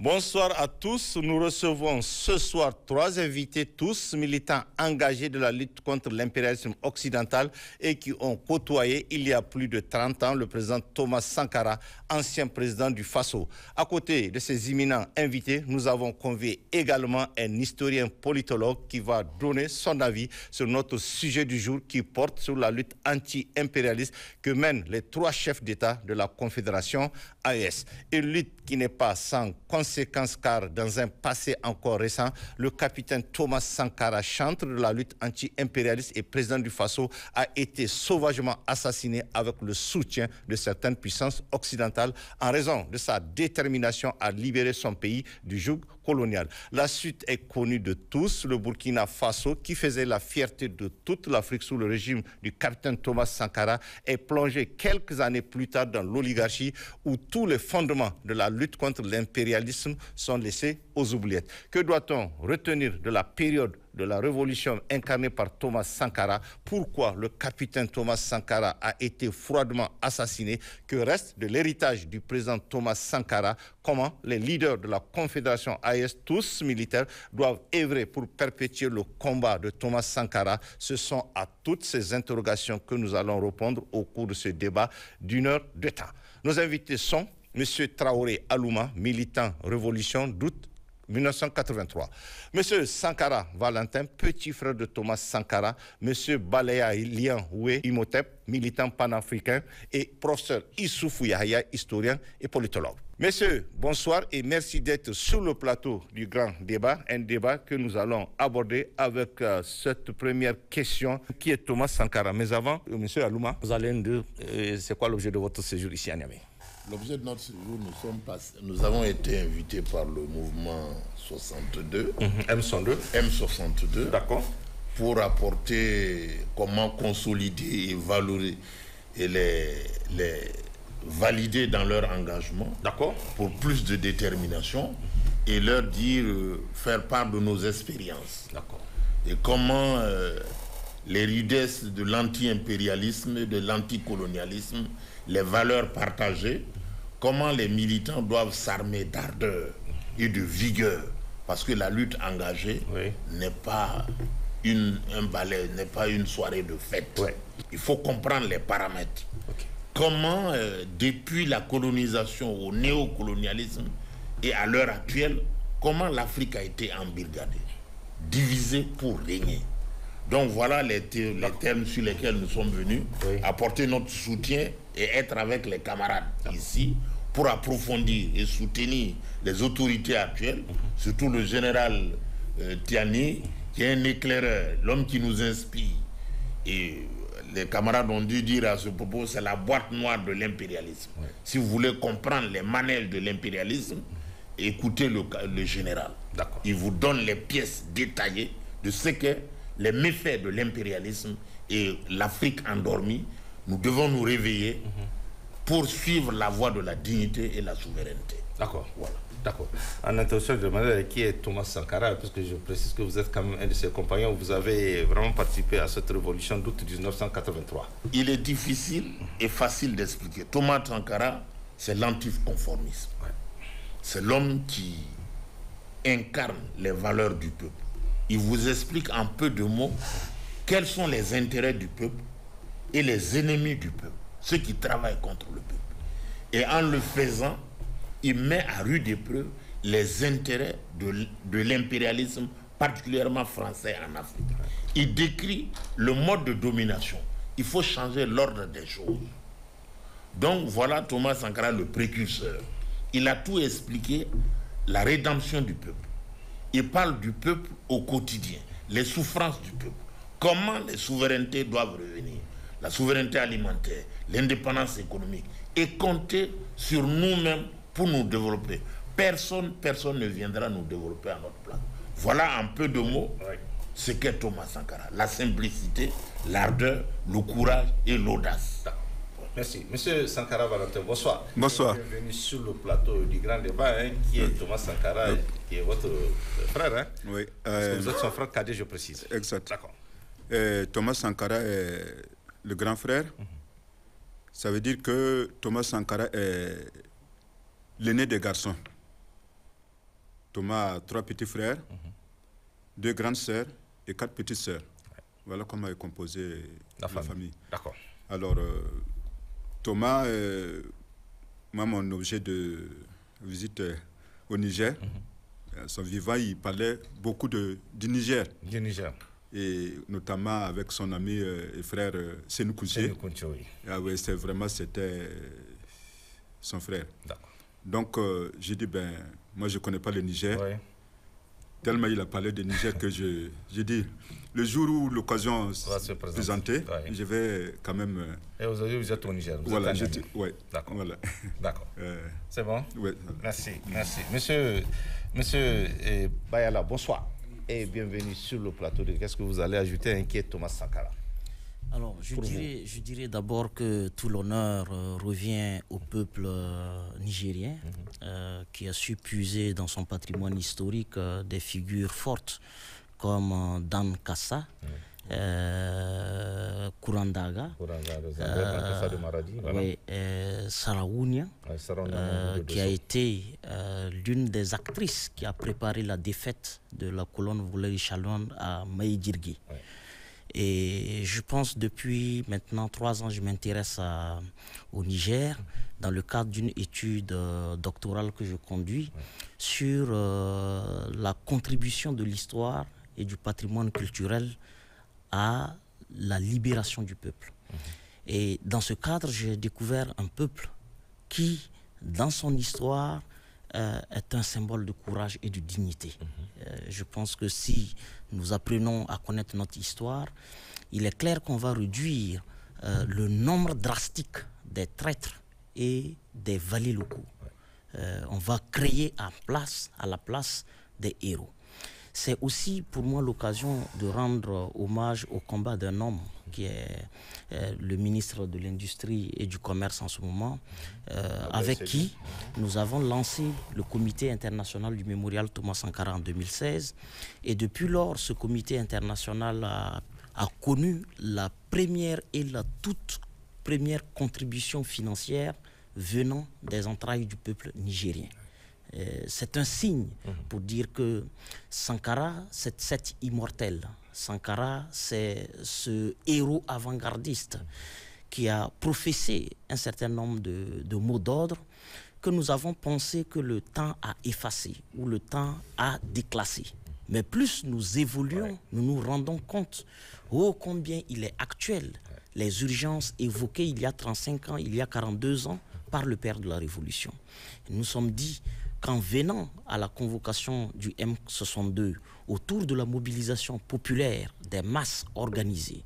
Bonsoir à tous. Nous recevons ce soir 3 invités, tous militants engagés de la lutte contre l'impérialisme occidental et qui ont côtoyé il y a plus de 30 ans le président Thomas Sankara, ancien président du Faso. À côté de ces imminents invités, nous avons convié également un historien politologue qui va donner son avis sur notre sujet du jour qui porte sur la lutte anti-impérialiste que mènent les 3 chefs d'État de la Confédération AES. Une lutte qui n'est pas sans conséquences car dans un passé encore récent, le capitaine Thomas Sankara, chantre de la lutte anti-impérialiste et président du Faso, a été sauvagement assassiné avec le soutien de certaines puissances occidentales en raison de sa détermination à libérer son pays du joug colonial. La suite est connue de tous. Le Burkina Faso, qui faisait la fierté de toute l'Afrique sous le régime du capitaine Thomas Sankara, est plongé quelques années plus tard dans l'oligarchie où tous les fondements de la lutte contre l'impérialisme sont laissés aux oubliettes. Que doit-on retenir de la période de la révolution incarnée par Thomas Sankara? Pourquoi le capitaine Thomas Sankara a été froidement assassiné? Que reste de l'héritage du président Thomas Sankara? Comment les leaders de la Confédération AES, tous militaires, doivent œuvrer pour perpétuer le combat de Thomas Sankara? Ce sont à toutes ces interrogations que nous allons répondre au cours de ce débat d'une heure de temps. Nos invités sont M. Traoré Alouma, militant révolution d'août 1983. Monsieur Sankara Valentin, petit frère de Thomas Sankara. Monsieur Balaya Lian Oué Imhotep, militant panafricain. Et professeur Issoufou Yahya, historien et politologue. Messieurs, bonsoir et merci d'être sur le plateau du grand débat. Un débat que nous allons aborder avec cette première question. Qui est Thomas Sankara? Mais avant, monsieur Alouma, vous allez nous dire c'est quoi l'objet de votre séjour ici à Niamey? L'objet de notre séjour, nous avons été invités par le mouvement 62, M62, d'accord, pour apporter comment consolider et valoriser et les valider dans leur engagement, d'accord, pour plus de détermination et leur dire, faire part de nos expériences. D'accord. Et comment les rudesses de l'anti-impérialisme, de l'anticolonialisme, les valeurs partagées, comment les militants doivent s'armer d'ardeur et de vigueur, parce que la lutte engagée n'est pas un ballet, n'est pas une soirée de fête. Il faut comprendre les paramètres. Comment, depuis la colonisation au néocolonialisme et à l'heure actuelle, comment l'Afrique a été embrigadée, divisée pour régner. Donc voilà les termes sur lesquels nous sommes venus, apporter notre soutien et être avec les camarades ici pour approfondir et soutenir les autorités actuelles, surtout le général Tiani, qui est un éclaireur, l'homme qui nous inspire. Et les camarades ont dû dire à ce propos, c'est la boîte noire de l'impérialisme. Si vous voulez comprendre les manèges de l'impérialisme, écoutez le général. Il vous donne les pièces détaillées de ce qu'est les méfaits de l'impérialisme et l'Afrique endormie. Nous devons nous réveiller pour suivre la voie de la dignité et la souveraineté. D'accord. Voilà. D'accord. En introduction, je demandais qui est Thomas Sankara, parce que je précise que vous êtes quand même un de ses compagnons. Vous avez vraiment participé à cette révolution d'août 1983. Il est difficile et facile d'expliquer. Thomas Sankara, c'est l'anticonformisme. C'est l'homme qui incarne les valeurs du peuple. Il vous explique en peu de mots quels sont les intérêts du peuple et les ennemis du peuple, ceux qui travaillent contre le peuple. Et en le faisant, il met à rude épreuve les intérêts de l'impérialisme, particulièrement français en Afrique. Il décrit le mode de domination. Il faut changer l'ordre des choses. Donc voilà Thomas Sankara, le précurseur. Il a tout expliqué, la rédemption du peuple. Il parle du peuple au quotidien, les souffrances du peuple, comment les souverainetés doivent revenir, la souveraineté alimentaire, l'indépendance économique, et compter sur nous-mêmes pour nous développer. Personne ne viendra nous développer à notre place. Voilà en peu de mots ce qu'est Thomas Sankara. La simplicité, l'ardeur, le courage et l'audace. Merci. Monsieur Sankara Valentin, bonsoir. Bonsoir. Bienvenue sur le plateau du grand débat, qui est Thomas Sankara, qui est votre frère. Oui. Parce que vous êtes son frère cadet, je précise. Exact. D'accord. Thomas Sankara est le grand frère. Ça veut dire que Thomas Sankara est l'aîné des garçons. Thomas a 3 petits frères, 2 grandes sœurs et 4 petites sœurs. Voilà comment est composée la famille. D'accord. Alors, Thomas, moi, mon objet de visite au Niger, son vivant, il parlait beaucoup du Niger. Du Niger. Et notamment avec son ami et frère Senou Kouché. Oui. Ah oui, c'était son frère. D'accord. Donc, j'ai dit, moi, je ne connais pas le Niger. Oui. Tellement il a parlé de Niger que j'ai dit, le jour où l'occasion se présenter, je vais quand même... Et aujourd'hui, vous êtes au Niger. Voilà, oui. D'accord. Voilà. D'accord. C'est bon? Oui. Merci. Monsieur Bayala, bonsoir. Et bienvenue sur le plateau de Qu'est-ce que vous allez ajouter à Inquiet Thomas Sankara? Alors, je dirais d'abord que tout l'honneur revient au peuple nigérien qui a su puiser dans son patrimoine historique des figures fortes comme Dan Kassa, Kourandaga, Sarawounia, qui a été l'une des actrices qui a préparé la défaite de la colonne Valéry Chalon à Maïdirgui. Et je pense depuis maintenant 3 ans, je m'intéresse au Niger dans le cadre d'une étude doctorale que je conduis sur la contribution de l'histoire et du patrimoine culturel à la libération du peuple. Et dans ce cadre, j'ai découvert un peuple qui, dans son histoire, est un symbole de courage et de dignité. Je pense que si nous apprenons à connaître notre histoire, il est clair qu'on va réduire le nombre drastique des traîtres et des valets locaux. On va créer à la place des héros. C'est aussi pour moi l'occasion de rendre hommage au combat d'un homme qui est le ministre de l'Industrie et du Commerce en ce moment, avec qui nous avons lancé le comité international du mémorial Thomas Sankara en 2016. Et depuis lors, ce comité international a connu la première et la toute première contribution financière venant des entrailles du peuple nigérien. C'est un signe pour dire que Sankara, c'est cet immortel. Sankara, c'est ce héros avant-gardiste qui a professé un certain nombre de mots d'ordre que nous avons pensé que le temps a effacé ou le temps a déclassé. Mais plus nous évoluons, nous nous rendons compte combien il est actuel. Les urgences évoquées il y a 35 ans, il y a 42 ans par le père de la Révolution. Et nous sommes dit qu'en venant à la convocation du M62 autour de la mobilisation populaire des masses organisées,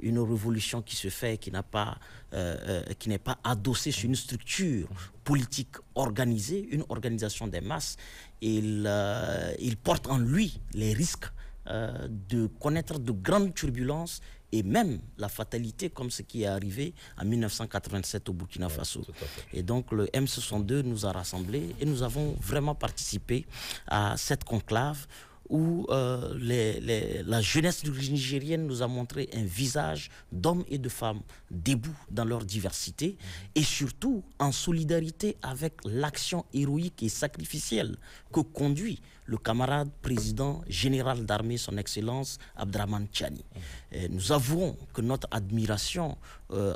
une révolution qui se fait, qui n'est pas adossée sur une structure politique organisée, une organisation des masses, il porte en lui les risques de connaître de grandes turbulences et même la fatalité comme ce qui est arrivé en 1987 au Burkina Faso. Et donc le M62 nous a rassemblés et nous avons vraiment participé à cette conclave où la jeunesse nigérienne nous a montré un visage d'hommes et de femmes debout dans leur diversité et surtout en solidarité avec l'action héroïque et sacrificielle que conduit le camarade président général d'armée, son Excellence Abdraman Tchani. Nous avouons que notre admiration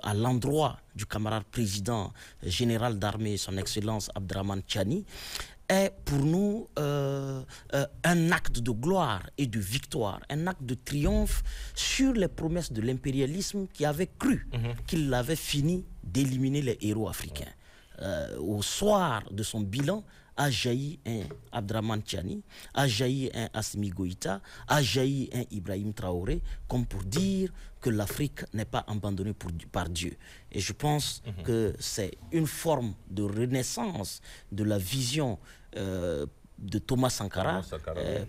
à l'endroit du camarade président général d'armée, son Excellence Abdraman Tchani, est pour nous un acte de gloire et de victoire, un acte de triomphe sur les promesses de l'impérialisme qui avait cru qu'il avait fini d'éliminer les héros africains. Au soir de son bilan, a jailli un Abdraman Tchani, a jailli un Assimi Goïta, a jailli un Ibrahim Traoré, comme pour dire que l'Afrique n'est pas abandonnée par Dieu. Et je pense que c'est une forme de renaissance de la vision de Thomas Sankara,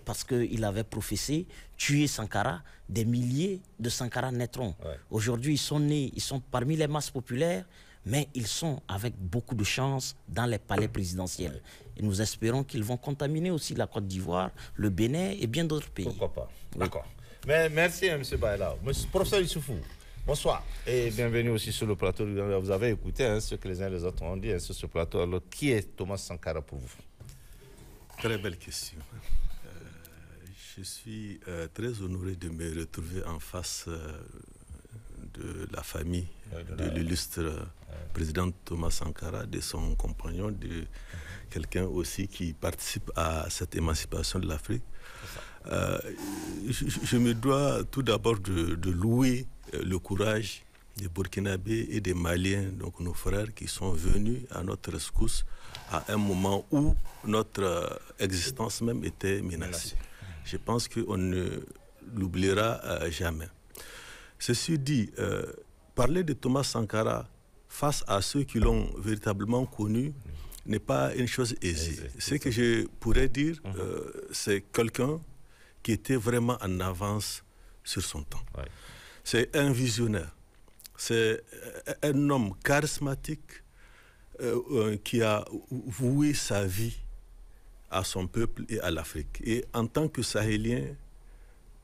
parce qu'il avait professé tuer Sankara, des milliers de Sankara naîtront. Aujourd'hui, ils sont nés, ils sont parmi les masses populaires, mais ils sont avec beaucoup de chance dans les palais présidentiels. Et nous espérons qu'ils vont contaminer aussi la Côte d'Ivoire, le Bénin et bien d'autres pays. Pourquoi pas? D'accord. Mais merci, M. Baïla. Professeur Issoufou, bonsoir. Et bienvenue aussi sur le plateau. Vous avez écouté ce que les uns et les autres ont dit sur ce plateau. Alors, qui est Thomas Sankara pour vous? très belle question. Je suis très honoré de me retrouver en face de la famille de l'illustre président Thomas Sankara, de son compagnon, de quelqu'un aussi qui participe à cette émancipation de l'Afrique. Je me dois tout d'abord de louer le courage des Burkinabés et des Maliens, donc nos frères qui sont venus à notre rescousse à un moment où notre existence même était menacée. Je pense qu'on ne l'oubliera jamais. Ceci dit, parler de Thomas Sankara face à ceux qui l'ont véritablement connu n'est pas une chose aisée. Ce que je pourrais dire, c'est quelqu'un qui était vraiment en avance sur son temps. Ouais. C'est un visionnaire. C'est un homme charismatique qui a voué sa vie à son peuple et à l'Afrique. Et en tant que Sahéliens,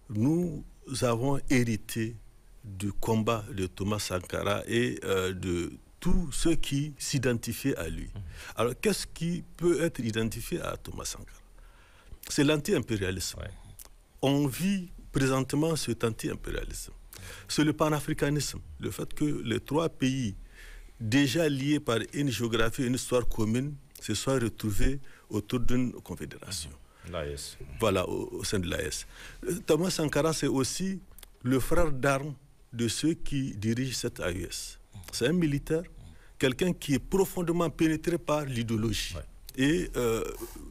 nous avons hérité du combat de Thomas Sankara et de tous ceux qui s'identifiaient à lui. Alors, qu'est-ce qui peut être identifié à Thomas Sankara? C'est l'anti-impérialisme. Ouais. On vit présentement cet anti-impérialisme. C'est le panafricanisme, le fait que les trois pays déjà liés par une géographie et une histoire commune se soient retrouvés autour d'une confédération. L'AES. Voilà, au sein de l'AES. Thomas Sankara, c'est aussi le frère d'armes de ceux qui dirigent cette AES. C'est un militaire, quelqu'un qui est profondément pénétré par l'idéologie. Ouais. Et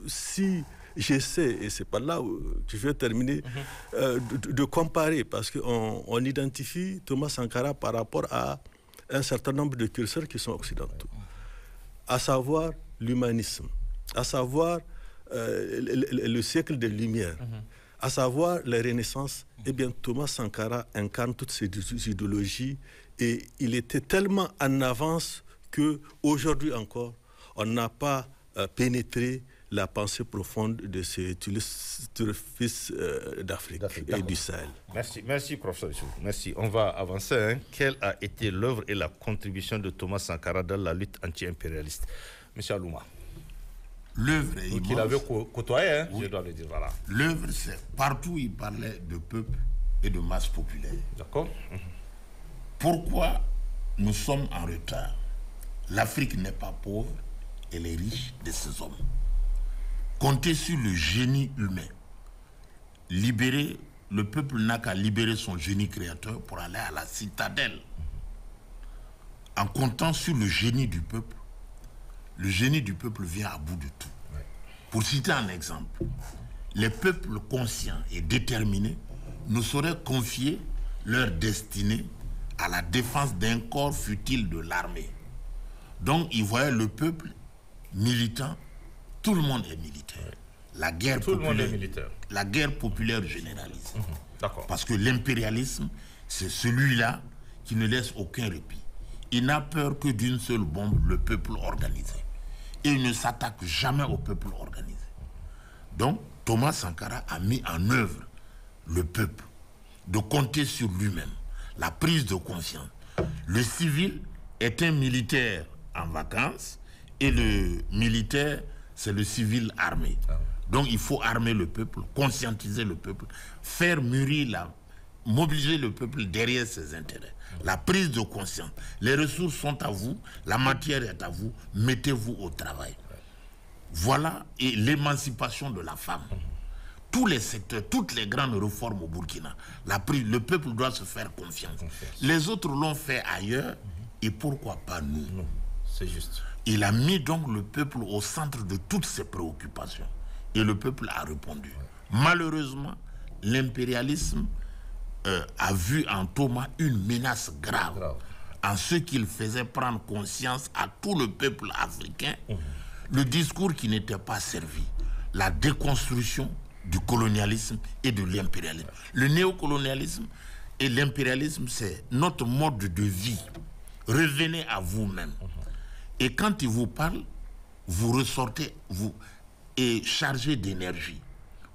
si j'essaie, et c'est par là que je vais terminer, de comparer, parce qu'on identifie Thomas Sankara par rapport à un certain nombre de curseurs qui sont occidentaux, à savoir l'humanisme, à savoir le siècle des Lumières, à savoir la Renaissance. Eh bien, Thomas Sankara incarne toutes ces idéologies et il était tellement en avance qu'aujourd'hui encore, on n'a pas pénétré la pensée profonde de ces fils d'Afrique et du Sahel. Merci professeur Issou. Merci. On va avancer. Quelle a été l'œuvre et la contribution de Thomas Sankara dans la lutte anti-impérialiste? Monsieur Alouma. L'œuvre est immense. Qu'il avait côtoyé, oui. Je dois le dire. Voilà. L'œuvre, c'est partout il parlait de peuple et de masse populaire. D'accord. Pourquoi nous sommes en retard? L'Afrique n'est pas pauvre, elle est riche de ses hommes. Comptez sur le génie humain. Le peuple n'a qu'à libérer son génie créateur pour aller à la citadelle. En comptant sur le génie du peuple vient à bout de tout. Ouais. Pour citer un exemple, les peuples conscients et déterminés ne sauraient confier leur destinée à la défense d'un corps futile de l'armée. Donc, ils voyaient le peuple militant. Tout le monde est militaire. Ouais. La guerre populaire généralisée. D'accord. Parce que l'impérialisme, c'est celui-là qui ne laisse aucun répit. Il n'a peur que d'une seule bombe, le peuple organisé. Et il ne s'attaque jamais au peuple organisé. Donc, Thomas Sankara a mis en œuvre le peuple, de compter sur lui-même, la prise de conscience. Le civil est un militaire en vacances et le militaire, c'est le civil armé. Donc il faut armer le peuple, conscientiser le peuple, faire mûrir, mobiliser le peuple derrière ses intérêts. La prise de conscience. Les ressources sont à vous, la matière est à vous, mettez-vous au travail. Voilà, et l'émancipation de la femme. Tous les secteurs, toutes les grandes réformes au Burkina, le peuple doit se faire confiance. Les autres l'ont fait ailleurs, et pourquoi pas nous? Non, c'est juste. Il a mis donc le peuple au centre de toutes ses préoccupations. Et le peuple a répondu. Malheureusement, l'impérialisme a vu en Thomas une menace grave. En ce qu'il faisait prendre conscience à tout le peuple africain, le discours qui n'était pas servi, la déconstruction du colonialisme et de l'impérialisme. Le néocolonialisme et l'impérialisme, c'est notre mode de vie. Revenez à vous-même. Et quand il vous parle, vous ressortez, vous êtes chargé d'énergie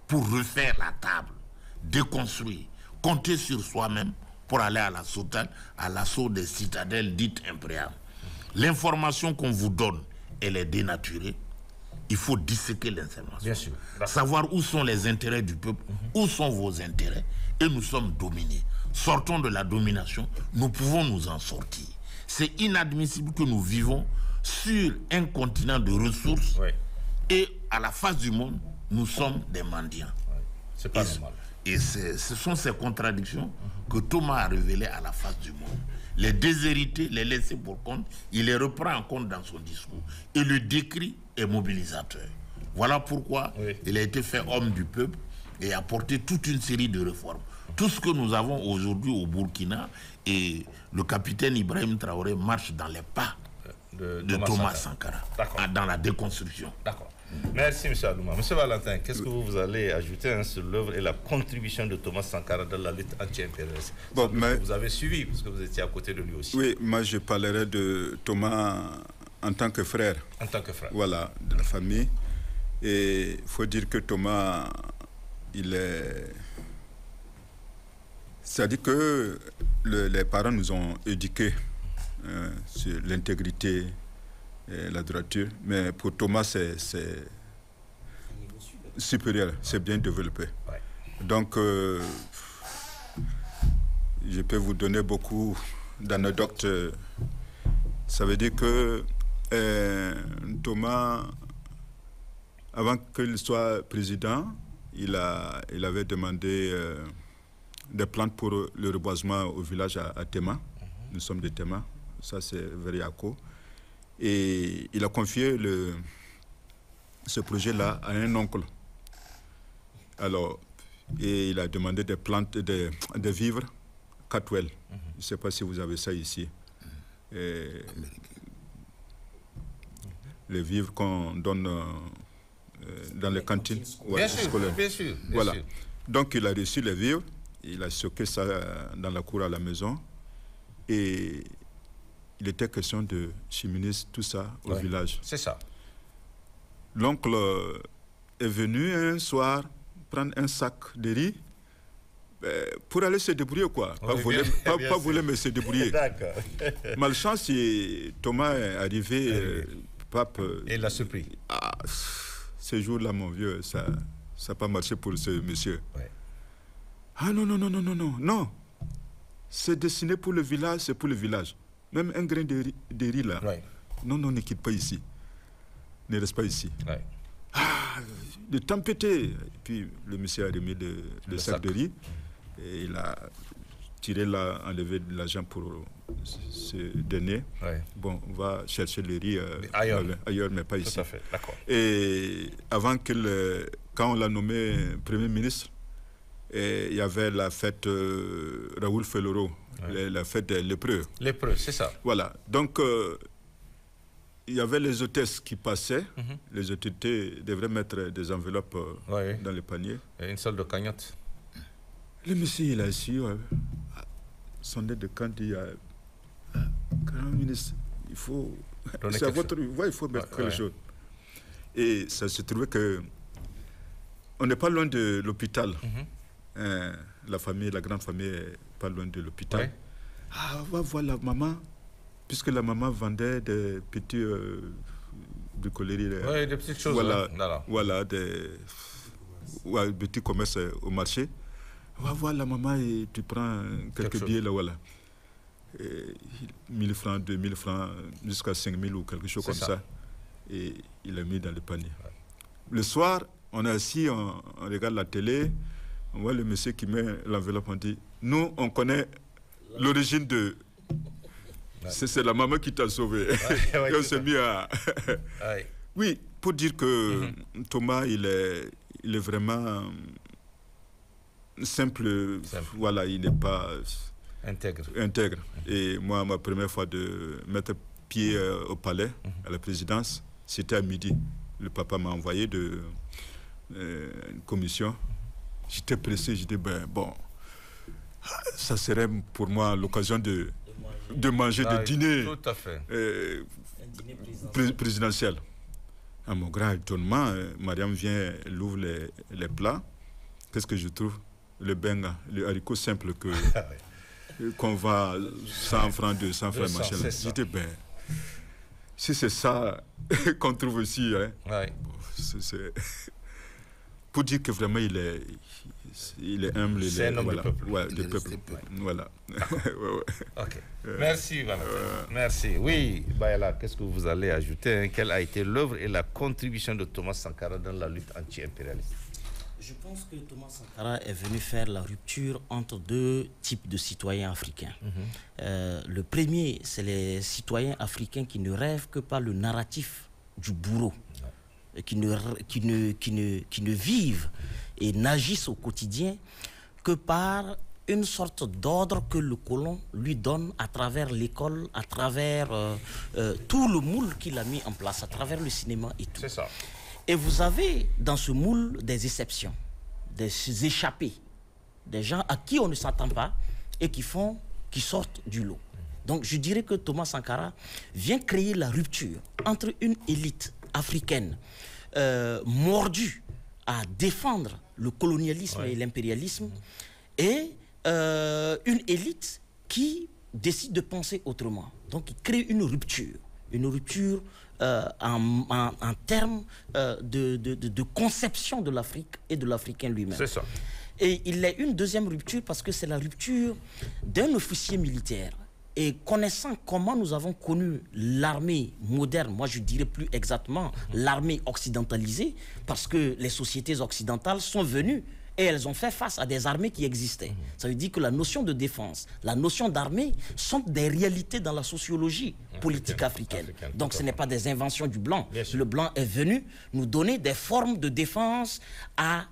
pour refaire la table, déconstruire, compter sur soi-même pour aller à l'assaut des citadelles dites impériales. L'information qu'on vous donne, elle est dénaturée. il faut disséquer l'information. Bien sûr. Savoir où sont les intérêts du peuple, où sont vos intérêts, et nous sommes dominés. Sortons de la domination, nous pouvons nous en sortir. C'est inadmissible que nous vivons sur un continent de ressources et à la face du monde, nous sommes des mendiants. C'est pas normal. Et ce sont ces contradictions que Thomas a révélées à la face du monde. Les déshérités, les laissés pour compte, il les reprend en compte dans son discours. Et le décrit est mobilisateur. Voilà pourquoi il a été fait homme du peuple et a porté toute une série de réformes. Tout ce que nous avons aujourd'hui au Burkina, et le capitaine Ibrahim Traoré marche dans les pas de Thomas Sankara, dans la déconstruction. D'accord. Merci, M. Adouma. M. Valentin, qu'est-ce que vous allez ajouter sur l'œuvre et la contribution de Thomas Sankara dans la lutte anti-impérialiste? Vous avez suivi, parce que vous étiez à côté de lui aussi. Oui, moi je parlerai de Thomas en tant que frère. En tant que frère. Voilà, de la famille. Et il faut dire que Thomas, il est... C'est-à-dire que les parents nous ont éduqués sur l'intégrité et la droiture, mais pour Thomas, c'est supérieur, c'est bien développé. Ouais. Donc, je peux vous donner beaucoup d'anecdotes. Ça veut dire que Thomas, avant qu'il soit président, il avait demandé des plantes pour le reboisement au village à Tema. Nous sommes de Tema, ça c'est vers Yako. Et il a confié ce projet-là à un oncle. Alors, et il a demandé des plantes, des vivres, Catwell. Je ne sais pas si vous avez ça ici. Les vivres qu'on donne dans les cantines scolaires. Bien sûr. Voilà. Donc, il a reçu les vivres, il a stocké ça dans la cour à la maison. Et il était question de cheminer tout ça au village. C'est ça. L'oncle est venu un soir prendre un sac de riz pour aller se débrouiller, quoi. Pas voler, mais se débrouiller. D'accord. Malchance, Thomas est arrivé, pape. Et il l'a surpris. Ce jour-là, mon vieux, ça n'a pas marché pour ce monsieur. Ouais. Ah non. C'est destiné pour le village, c'est pour le village. Même un grain de riz là. Ouais. Non, ne quitte pas ici. Ne reste pas ici. Ouais. Le temps pété. Et puis le monsieur a remis le sac de riz. Et il a tiré là, enlevé de l'argent pour se donner. Ouais. Bon, on va chercher le riz ailleurs, mais pas ici. Tout à fait, d'accord. Et avant quand on l'a nommé Premier ministre, il y avait la fête Raoul Feloro. La fête des lépreux. Lépreux, c'est ça. Voilà. Donc, il y avait les hôtesses qui passaient. Les autorités devraient mettre des enveloppes dans les paniers. Et une salle de cagnotte. Le monsieur, il a su, son aide de camp dit Grand ministre, il faut. C'est à votre voix, il faut mettre quelque chose. Et ça se trouvait que. On n'est pas loin de l'hôpital. La grande famille est pas loin de l'hôpital. Ouais. On va voir la maman, puisque la maman vendait des petits bricoleries. Oui, des petites choses. Voilà, des petits commerces au marché. On va voir la maman et tu prends quelques billets là, voilà. 1000 francs, 2000 francs, jusqu'à 5000 ou quelque chose comme ça. Et il l'a mis dans le panier. Ouais. Le soir, on est assis, on regarde la télé. On voit le monsieur qui met l'enveloppe, on dit, nous, on connaît l'origine de... C'est la maman qui t'a sauvé. Et on s'est mis à... Oui, pour dire que Thomas, il est vraiment simple. Voilà, il n'est pas... Intègre. Et moi, ma première fois de mettre pied au palais, à la présidence, c'était à midi. Le papa m'a envoyé une commission. J'étais pressé, j'ai dit, bon, ça serait pour moi l'occasion de manger, de dîner, tout à fait. Présidentiel. À mon grand étonnement, Mariam vient, elle ouvre les plats. Qu'est-ce que je trouve? Le benga, le haricot simple qu'on va 100 francs, 200 francs, machin. J'ai dit, si c'est ça qu'on trouve ici, pour dire que vraiment il est humble. C'est un homme du peuple. Ouais, du peuple. Voilà. Ok. Merci, Valentin. Merci. Oui, Bayala, qu'est-ce que vous allez ajouter, hein? Quelle a été l'œuvre et la contribution de Thomas Sankara dans la lutte anti-impérialiste? Je pense que Thomas Sankara est venu faire la rupture entre deux types de citoyens africains. Le premier, c'est les citoyens africains qui ne rêvent que par le narratif du bourreau, qui ne vivent et n'agissent au quotidien que par une sorte d'ordre que le colon lui donne à travers l'école, à travers tout le moule qu'il a mis en place, à travers le cinéma et tout. C'est ça. Et vous avez dans ce moule des exceptions, des échappés, des gens à qui on ne s'attend pas et qui sortent du lot. Donc je dirais que Thomas Sankara vient créer la rupture entre une élite africaine mordue à défendre le colonialisme et l'impérialisme et une élite qui décide de penser autrement. Donc il crée une rupture en termes de conception de l'Afrique et de l'Africain lui-même. C'est ça. Et il y a une deuxième rupture parce que c'est la rupture d'un officier militaire. Et connaissant comment nous avons connu l'armée moderne, moi je dirais plus exactement l'armée occidentalisée, parce que les sociétés occidentales sont venues et elles ont fait face à des armées qui existaient. Ça veut dire que la notion de défense, la notion d'armée sont des réalités dans la sociologie politique africaine. Donc ce n'est pas des inventions du blanc. Le blanc est venu nous donner des formes de défense à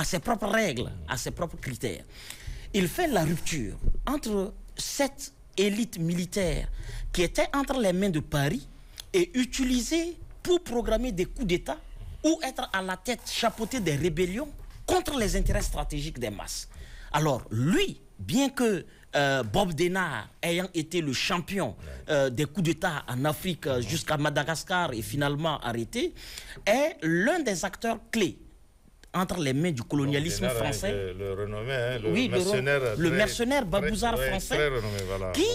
ses propres règles, à ses propres critères. Il fait la rupture entre cette élite militaire qui était entre les mains de Paris et utilisée pour programmer des coups d'État ou être à la tête, chapeauter des rébellions contre les intérêts stratégiques des masses. Alors lui, bien que Bob Denard ayant été le champion des coups d'État en Afrique jusqu'à Madagascar et finalement arrêté, est l'un des acteurs clés entre les mains du colonialisme français. Le renommé, hein, le mercenaire Babouzar français, voilà, qui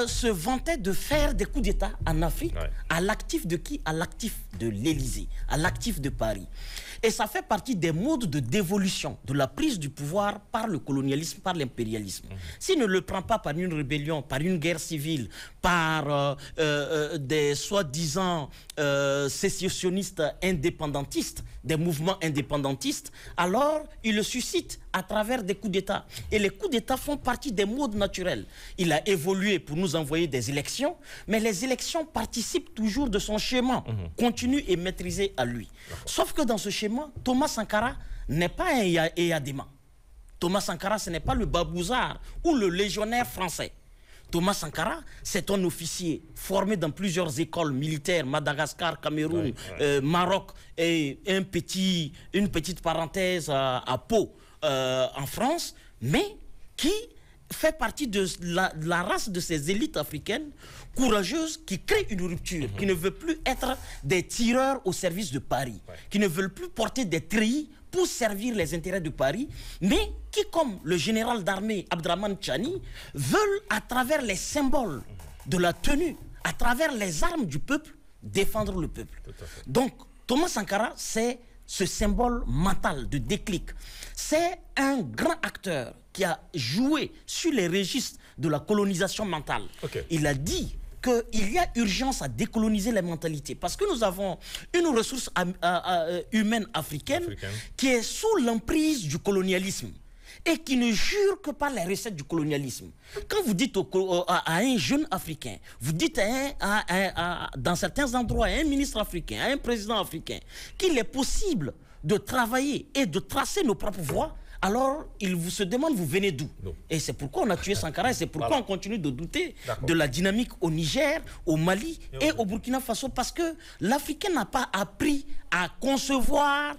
se vantait de faire des coups d'État en Afrique, à l'actif de qui? À l'actif de l'Élysée, à l'actif de Paris. Et ça fait partie des modes de dévolution, de la prise du pouvoir par le colonialisme, par l'impérialisme. S'il ne le prend pas par une rébellion, par une guerre civile, par des soi-disant sécessionnistes indépendantistes, des mouvements indépendantistes, alors il le suscite à travers des coups d'État. Et les coups d'État font partie des modes naturels. Il a évolué pour nous envoyer des élections, mais les élections participent toujours de son schéma, continu et maîtrisé à lui. Sauf que dans ce schéma, Thomas Sankara n'est pas un Eyadema. Thomas Sankara, ce n'est pas le Babouzar ou le légionnaire français. Thomas Sankara, c'est un officier formé dans plusieurs écoles militaires, Madagascar, Cameroun, Maroc, et une petite parenthèse à Pau, en France, mais qui fait partie de la race de ces élites africaines courageuses qui créent une rupture, qui ne veulent plus être des tireurs au service de Paris, qui ne veulent plus porter des treillis pour servir les intérêts de Paris, mais qui, comme le général d'armée Abdraman Tchani, veulent, à travers les symboles de la tenue, à travers les armes du peuple, défendre le peuple. Donc, Thomas Sankara, c'est ce symbole mental de déclic. C'est un grand acteur qui a joué sur les registres de la colonisation mentale. Il a dit qu'il y a urgence à décoloniser les mentalités parce que nous avons une ressource humaine africaine qui est sous l'emprise du colonialisme et qui ne jure que par les recettes du colonialisme. Quand vous dites à un jeune africain, vous dites dans certains endroits à un ministre africain, à un président africain, qu'il est possible de travailler et de tracer nos propres voies, alors il vous se demande, vous venez d'où? Et c'est pourquoi on a tué Sankara et c'est pourquoi on continue de douter de la dynamique au Niger, au Mali et au Burkina Faso, parce que l'Africain n'a pas appris à concevoir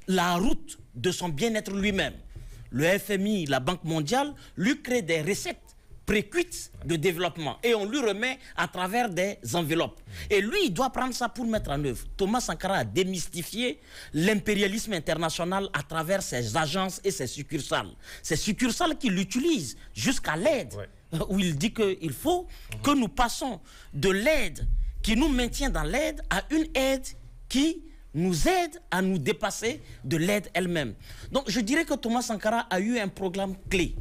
la route de son bien-être lui-même. Le FMI, la Banque mondiale, lui crée des recettes précuites de développement et on lui remet à travers des enveloppes. Et lui, il doit prendre ça pour mettre en œuvre. Thomas Sankara a démystifié l'impérialisme international à travers ses agences et ses succursales. Ces succursales qu'il utilise jusqu'à l'aide, où il dit qu'il faut que nous passons de l'aide qui nous maintient dans l'aide à une aide qui nous aide à nous dépasser de l'aide elle-même. Donc je dirais que Thomas Sankara a eu un programme clé.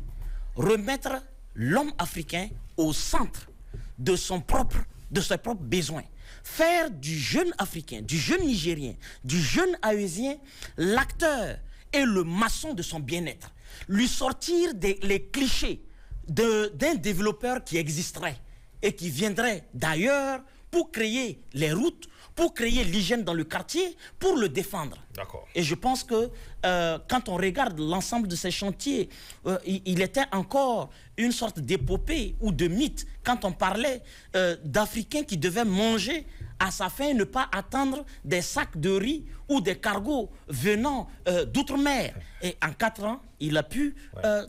Remettre l'homme africain au centre de ses propres besoins. Faire du jeune africain, du jeune nigérien, du jeune haïtien l'acteur et le maçon de son bien-être. Lui sortir les clichés d'un développeur qui existerait et qui viendrait d'ailleurs pour créer les routes, pour créer l'hygiène dans le quartier, pour le défendre. Et je pense que quand on regarde l'ensemble de ces chantiers, il était encore une sorte d'épopée ou de mythe quand on parlait d'Africains qui devaient manger à sa faim, ne pas attendre des sacs de riz ou des cargos venant d'outre-mer. Et en 4 ans, il a pu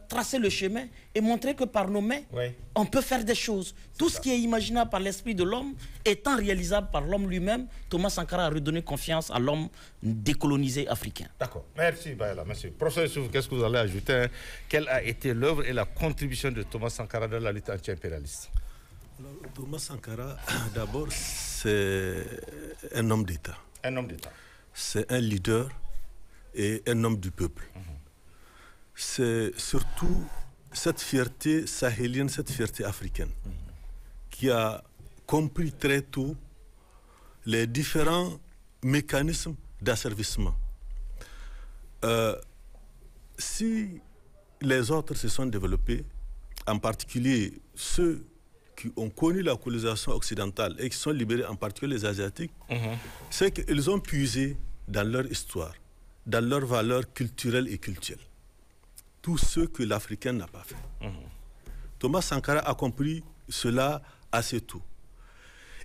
tracer le chemin et montrer que par nos mains, on peut faire des choses. Tout ce qui est imaginable par l'esprit de l'homme étant réalisable par l'homme lui-même, Thomas Sankara a redonné confiance à l'homme décolonisé africain. D'accord. Merci, Bayala. Merci. Professeur Youssouf, qu'est-ce que vous allez ajouter? Quelle a été l'œuvre et la contribution de Thomas Sankara dans la lutte anti-impérialiste? Thomas Sankara, d'abord, c'est un homme d'État. Un homme d'État. C'est un leader et un homme du peuple. C'est surtout cette fierté sahélienne, cette fierté africaine, qui a compris très tôt les différents mécanismes d'asservissement. Si les autres se sont développés, en particulier ceux qui ont connu la colonisation occidentale et qui sont libérés, en particulier les Asiatiques, c'est qu'ils ont puisé dans leur histoire, dans leurs valeurs culturelles et culturelles. Tout ce que l'Africain n'a pas fait. Thomas Sankara a compris cela assez tôt.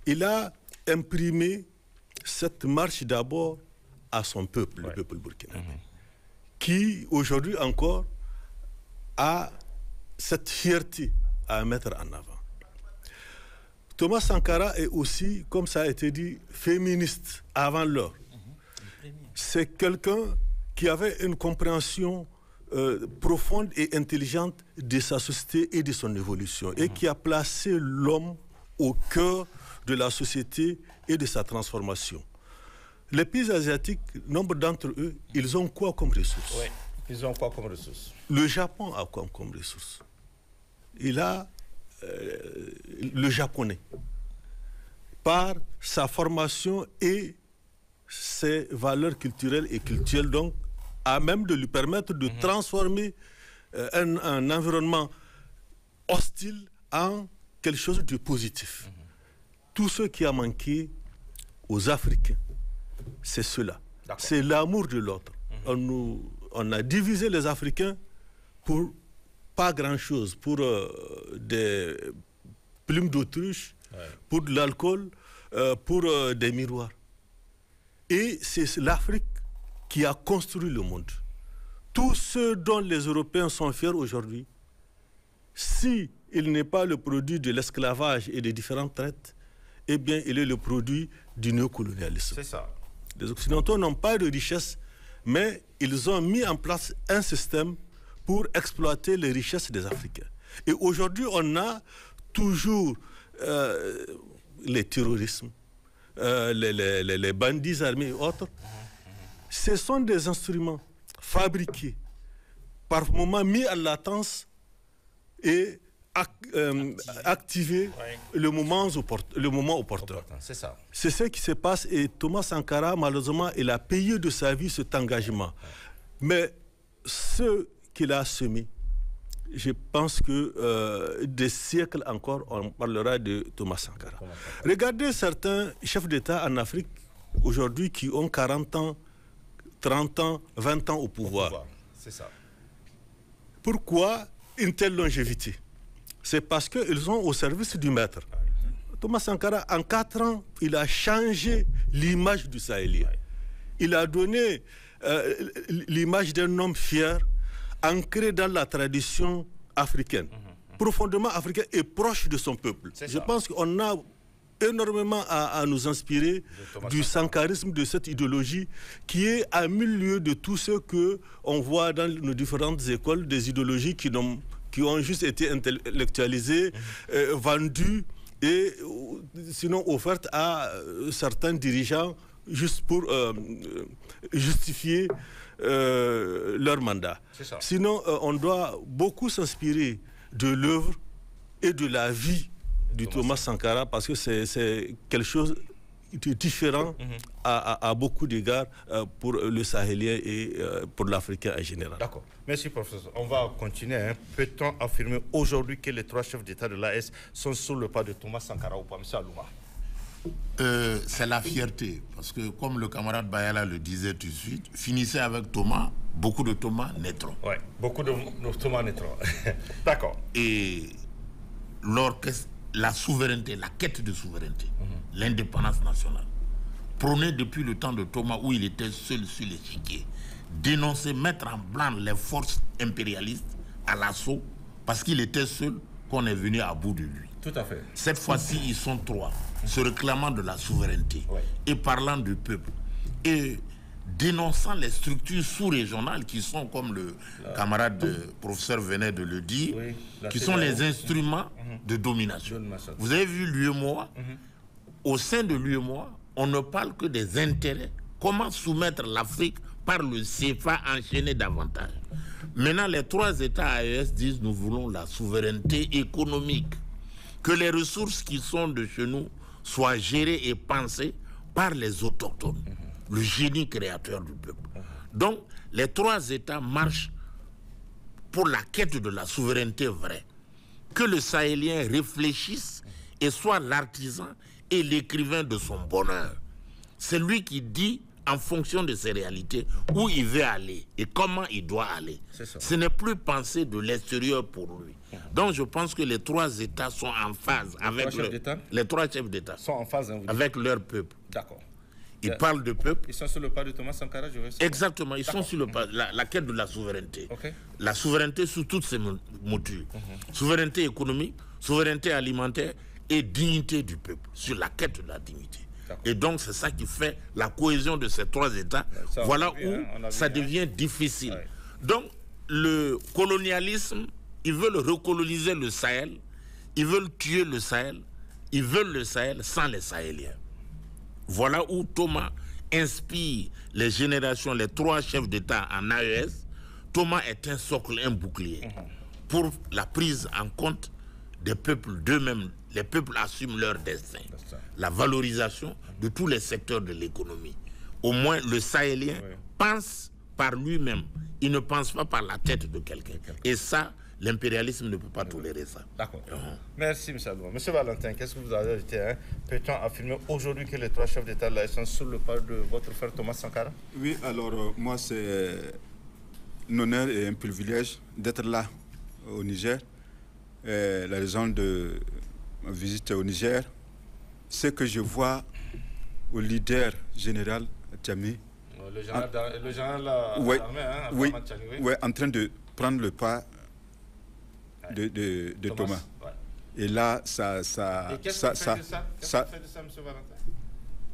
Il a imprimé cette marche d'abord à son peuple, le peuple burkinabé, qui aujourd'hui encore a cette fierté à mettre en avant. Thomas Sankara est aussi, comme ça a été dit, féministe avant l'heure. C'est quelqu'un qui avait une compréhension profonde et intelligente de sa société et de son évolution, et qui a placé l'homme au cœur de la société et de sa transformation. Les pays asiatiques, nombre d'entre eux, ils ont quoi comme ressources? Oui, ils ont quoi comme ressources? Le Japon a quoi comme ressources? Il a le japonais, par sa formation et ses valeurs culturelles et culturelles, donc, à même de lui permettre de transformer un environnement hostile en quelque chose de positif. Tout ce qui a manqué aux Africains, c'est cela. C'est l'amour de l'autre. On a divisé les Africains pour pas grand-chose, pour des plumes d'autruche, pour de l'alcool, pour des miroirs. Et c'est l'Afrique qui a construit le monde. Tout ce dont les Européens sont fiers aujourd'hui, si il n'est pas le produit de l'esclavage et des différentes traites, eh bien, il est le produit du néocolonialisme. C'est ça. Les Occidentaux n'ont pas de richesse, mais ils ont mis en place un système pour exploiter les richesses des Africains. Et aujourd'hui, on a toujours les terrorismes, les bandits armés et autres. Ce sont des instruments fabriqués, par moments mis en latence et activés le moment opportun. C'est ça. C'est ce qui se passe, et Thomas Sankara, malheureusement, il a payé de sa vie cet engagement. Mais ce qu'il a semé, je pense que des siècles encore, on parlera de Thomas Sankara. Regardez certains chefs d'État en Afrique aujourd'hui qui ont 40 ans, 30 ans, 20 ans au pouvoir. C'est ça. Pourquoi une telle longévité? C'est parce qu'ils sont au service du maître. Thomas Sankara, en 4 ans, il a changé l'image du Sahélien. Il a donné l'image d'un homme fier, ancré dans la tradition africaine, profondément africain et proche de son peuple. Je pense qu'on a énormément à nous inspirer du sankarisme, de cette idéologie qui est à milieu de tout ce qu'on voit dans nos différentes écoles, des idéologies qui ont juste été intellectualisées, vendues et sinon offertes à certains dirigeants juste pour justifier leur mandat. Sinon, on doit beaucoup s'inspirer de l'œuvre et de la vie du Thomas Sankara, parce que c'est quelque chose de différent à beaucoup d'égards pour le Sahélien et pour l'Africain en général. D'accord. Merci, professeur. On va continuer. Hein. Peut-on affirmer aujourd'hui que les 3 chefs d'État de l'AES sont sous le pas de Thomas Sankara ou pas, M. Alouma? C'est la fierté, parce que comme le camarade Bayala le disait tout de suite, finissez avec Thomas, beaucoup de Thomas naîtront. Oui, beaucoup de Thomas naîtront. D'accord. Et l'orchestre, la souveraineté, la quête de souveraineté, l'indépendance nationale, prônée depuis le temps de Thomas où il était seul sur l'échiquier, dénoncer, mettre en blanc les forces impérialistes à l'assaut, parce qu'il était seul qu'on est venu à bout de lui. Tout à fait. Cette fois-ci, ils sont 3, se réclamant de la souveraineté et parlant du peuple. Et dénonçant les structures sous-régionales qui sont, comme le camarade professeur venait de le dire, qui sont les instruments de domination. Vous avez vu l'UEMOA, au sein de l'UEMOA, on ne parle que des intérêts. Comment soumettre l'Afrique par le CFA enchaîné davantage. Maintenant, les 3 États AES disent nous voulons la souveraineté économique. Que les ressources qui sont de chez nous soient gérées et pensées par les autochtones. Le génie créateur du peuple. Donc, les 3 États marchent pour la quête de la souveraineté vraie. Que le Sahélien réfléchisse et soit l'artisan et l'écrivain de son bonheur. C'est lui qui dit, en fonction de ses réalités, où il veut aller et comment il doit aller. Ce n'est plus penser de l'extérieur pour lui. Donc, je pense que les 3 États sont en phase avec les 3 chefs d'État sont en phase avec leur peuple. D'accord. Ils parlent de peuple. Ils sont sur le pas de Thomas Sankara, je veux dire. Exactement, ils sont sur le pas, la quête de la souveraineté. La souveraineté sous toutes ses moutures. Souveraineté économique, souveraineté alimentaire et dignité du peuple, sur la quête de la dignité. Et donc, c'est ça qui fait la cohésion de ces 3 États. Voilà où ça devient difficile. Donc, le colonialisme, ils veulent recoloniser le Sahel, ils veulent tuer le Sahel, ils veulent le Sahel sans les Sahéliens. Voilà où Thomas inspire les générations, les 3 chefs d'État en AES. Thomas est un socle, un bouclier pour la prise en compte des peuples d'eux-mêmes. Les peuples assument leur destin. La valorisation de tous les secteurs de l'économie. Au moins, le Sahélien pense par lui-même. Il ne pense pas par la tête de quelqu'un. Et ça, l'impérialisme ne peut pas tolérer ça. D'accord. Merci, M. Alouma. M. Valentin, qu'est-ce que vous avez dit? Peut-on affirmer aujourd'hui que les 3 chefs d'État là sont sur le pas de votre frère Thomas Sankara? Oui, alors moi, c'est un honneur et un privilège d'être là au Niger. La raison de ma visite au Niger, c'est que je vois au leader général Tchami, le général l'armée, en train de prendre le pas de Thomas. Et là, ça fait de ça, M. Valentin?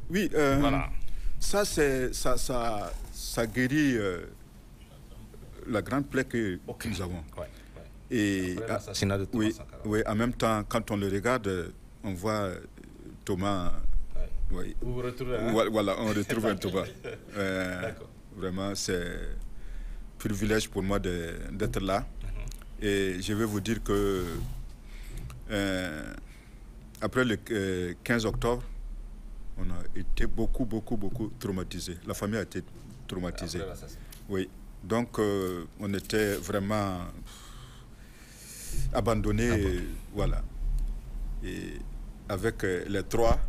Oui, voilà. Ça guérit la grande plaie que nous avons. Et l'assassinat de Thomas Sankara. Oui, en même temps, quand on le regarde, on voit Thomas. Oui. Vous vous retrouvez, hein? Voilà, on retrouve un Thomas. Vraiment, c'est un privilège pour moi d'être là. Et je vais vous dire que après le 15 octobre, on a été beaucoup traumatisés. La famille a été traumatisée. Oui. Donc, on était vraiment abandonnés. Voilà. Et avec les 3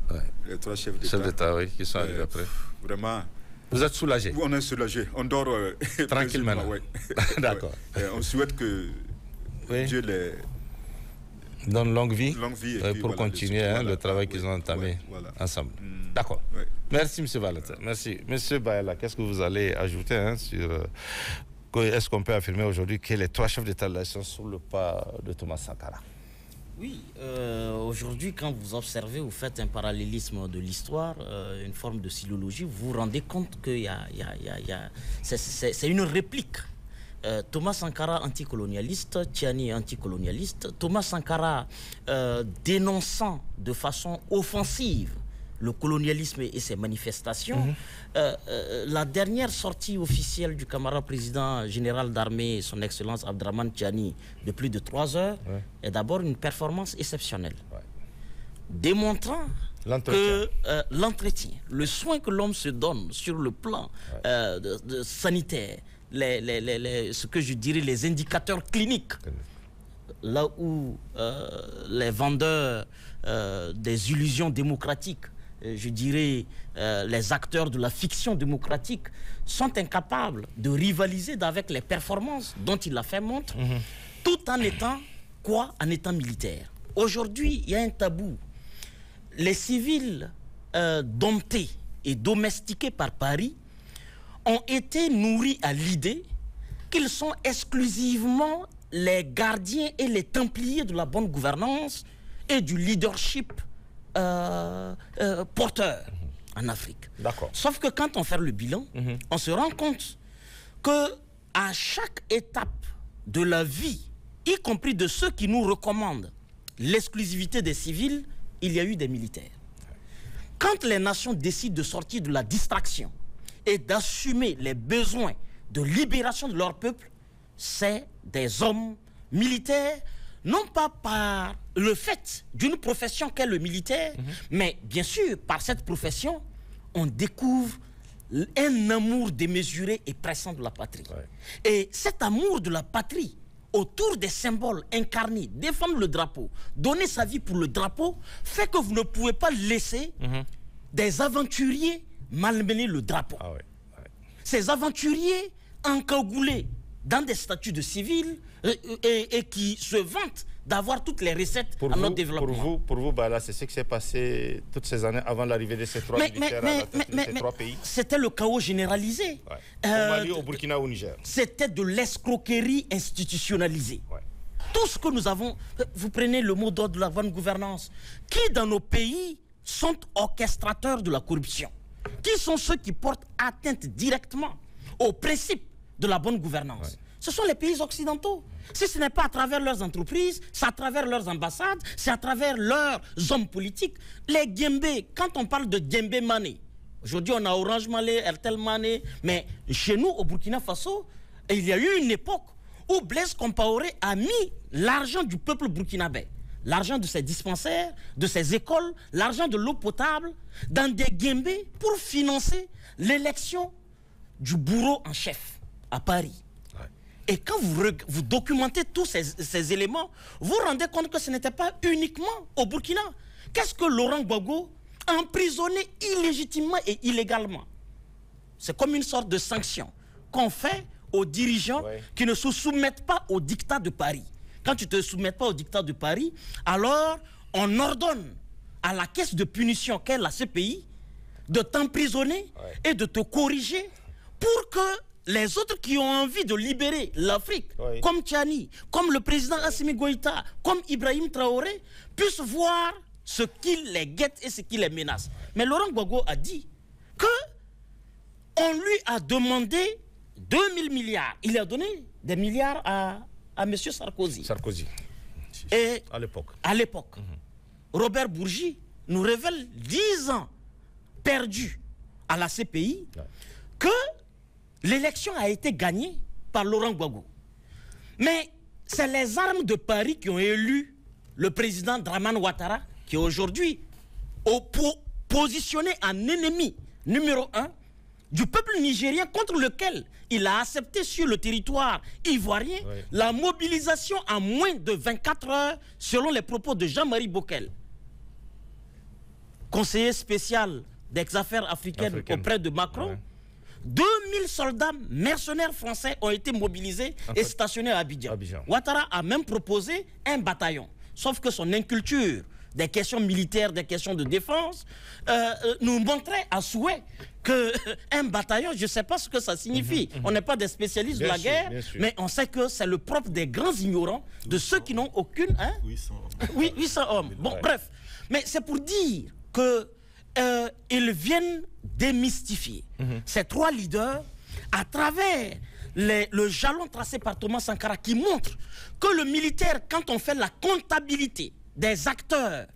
chefs d'État. Oui, qui sont arrivés après. Vraiment. Vous êtes soulagés? On est soulagés. On dort tranquillement. D'accord. On souhaite que Dieu les donne longue vie et pour continuer le travail qu'ils ont entamé ensemble. D'accord. Merci, M. Valentin. Merci. M. Bayala, qu'est-ce que vous allez ajouter sur... Est-ce qu'on peut affirmer aujourd'hui que les 3 chefs d'État sont sous le pas de Thomas Sankara? Oui, aujourd'hui, quand vous observez, vous faites un parallélisme de l'histoire, une forme de philologie, vous vous rendez compte que c'est une réplique. Thomas Sankara anticolonialiste, Tchani anticolonialiste, Thomas Sankara dénonçant de façon offensive le colonialisme et ses manifestations. La dernière sortie officielle du camarade président général d'armée, son Excellence Abdraman Tiani, de plus de 3 heures, est d'abord une performance exceptionnelle. Démontrant que l'entretien, le soin que l'homme se donne sur le plan sanitaire, ce que je dirais les indicateurs cliniques, là où les vendeurs des illusions démocratiques, je dirais les acteurs de la fiction démocratique, sont incapables de rivaliser avec les performances dont il a fait montre, tout en étant quoi? En étant militaire. Aujourd'hui, il y a un tabou. Les civils domptés et domestiqués par Paris ont été nourris à l'idée qu'ils sont exclusivement les gardiens et les templiers de la bonne gouvernance et du leadership porteur en Afrique. Sauf que quand on fait le bilan, on se rend compte que à chaque étape de la vie, y compris de ceux qui nous recommandent l'exclusivité des civils, il y a eu des militaires. Quand les nations décident de sortir de la distraction et d'assumer les besoins de libération de leur peuple, c'est des hommes militaires, non pas par le fait d'une profession qu'est le militaire, mais bien sûr, par cette profession, on découvre un amour démesuré et pressant de la patrie. Et cet amour de la patrie, autour des symboles incarnés, défendre le drapeau, donner sa vie pour le drapeau, fait que vous ne pouvez pas laisser des aventuriers malmener le drapeau. Ces aventuriers encagoulés dans des statuts de civils et qui se vantent d'avoir toutes les recettes à notre développement. Pour vous, Bala, c'est ce qui s'est passé toutes ces années avant l'arrivée de ces trois militaires à la tête de ces trois pays. C'était le chaos généralisé. Au Mali, au Burkina, au Niger. C'était de l'escroquerie institutionnalisée. Tout ce que nous avons... Vous prenez le mot d'ordre de la bonne gouvernance. Qui dans nos pays sont orchestrateurs de la corruption? Qui sont ceux qui portent atteinte directement au principe de la bonne gouvernance? Ce sont les pays occidentaux. Si ce n'est pas à travers leurs entreprises, c'est à travers leurs ambassades, c'est à travers leurs hommes politiques. Les Guembé, quand on parle de Guembé Mané, aujourd'hui on a Orange Mané, Airtel Mané, mais chez nous, au Burkina Faso, il y a eu une époque où Blaise Compaoré a mis l'argent du peuple burkinabé, l'argent de ses dispensaires, de ses écoles, l'argent de l'eau potable, dans des Guembé pour financer l'élection du bourreau en chef à Paris. Et quand vous documentez tous ces éléments, vous vous rendez compte que ce n'était pas uniquement au Burkina. Qu'est-ce que Laurent Gbagbo a emprisonné illégitimement et illégalement? C'est comme une sorte de sanction qu'on fait aux dirigeants qui ne se soumettent pas au dictat de Paris. Quand tu ne te soumets pas au dictat de Paris, alors on ordonne à la caisse de punition qu'est la CPI de t'emprisonner et de te corriger pour que les autres qui ont envie de libérer l'Afrique, comme Tiani, comme le président Assimi Goïta, comme Ibrahim Traoré, puissent voir ce qui les guette et ce qui les menace. Mais Laurent Gbagbo a dit que on lui a demandé 2000 milliards. Il a donné des milliards à M. Sarkozy. Et à l'époque, Robert Bourgi nous révèle 10 ans perdus à la CPI que l'élection a été gagnée par Laurent Gbagbo. Mais c'est les armes de Paris qui ont élu le président Dramane Ouattara, qui est aujourd'hui positionné en ennemi numéro 1 du peuple nigérien, contre lequel il a accepté sur le territoire ivoirien la mobilisation en moins de 24 heures, selon les propos de Jean-Marie Bockel, conseiller spécial des affaires africaines auprès de Macron. 2000 soldats mercenaires français ont été mobilisés et stationnés à Abidjan. Ouattara a même proposé un bataillon. Sauf que son inculture des questions militaires, des questions de défense, nous montrait à souhait qu'un bataillon, je ne sais pas ce que ça signifie. On n'est pas des spécialistes de la guerre, mais on sait que c'est le propre des grands ignorants, de ceux qui n'ont aucune... 800 hommes. Bon, bref. Mais c'est pour dire que ils viennent démystifier ces trois leaders à travers le jalon tracé par Thomas Sankara, qui montre que le militaire, quand on fait la comptabilité des acteurs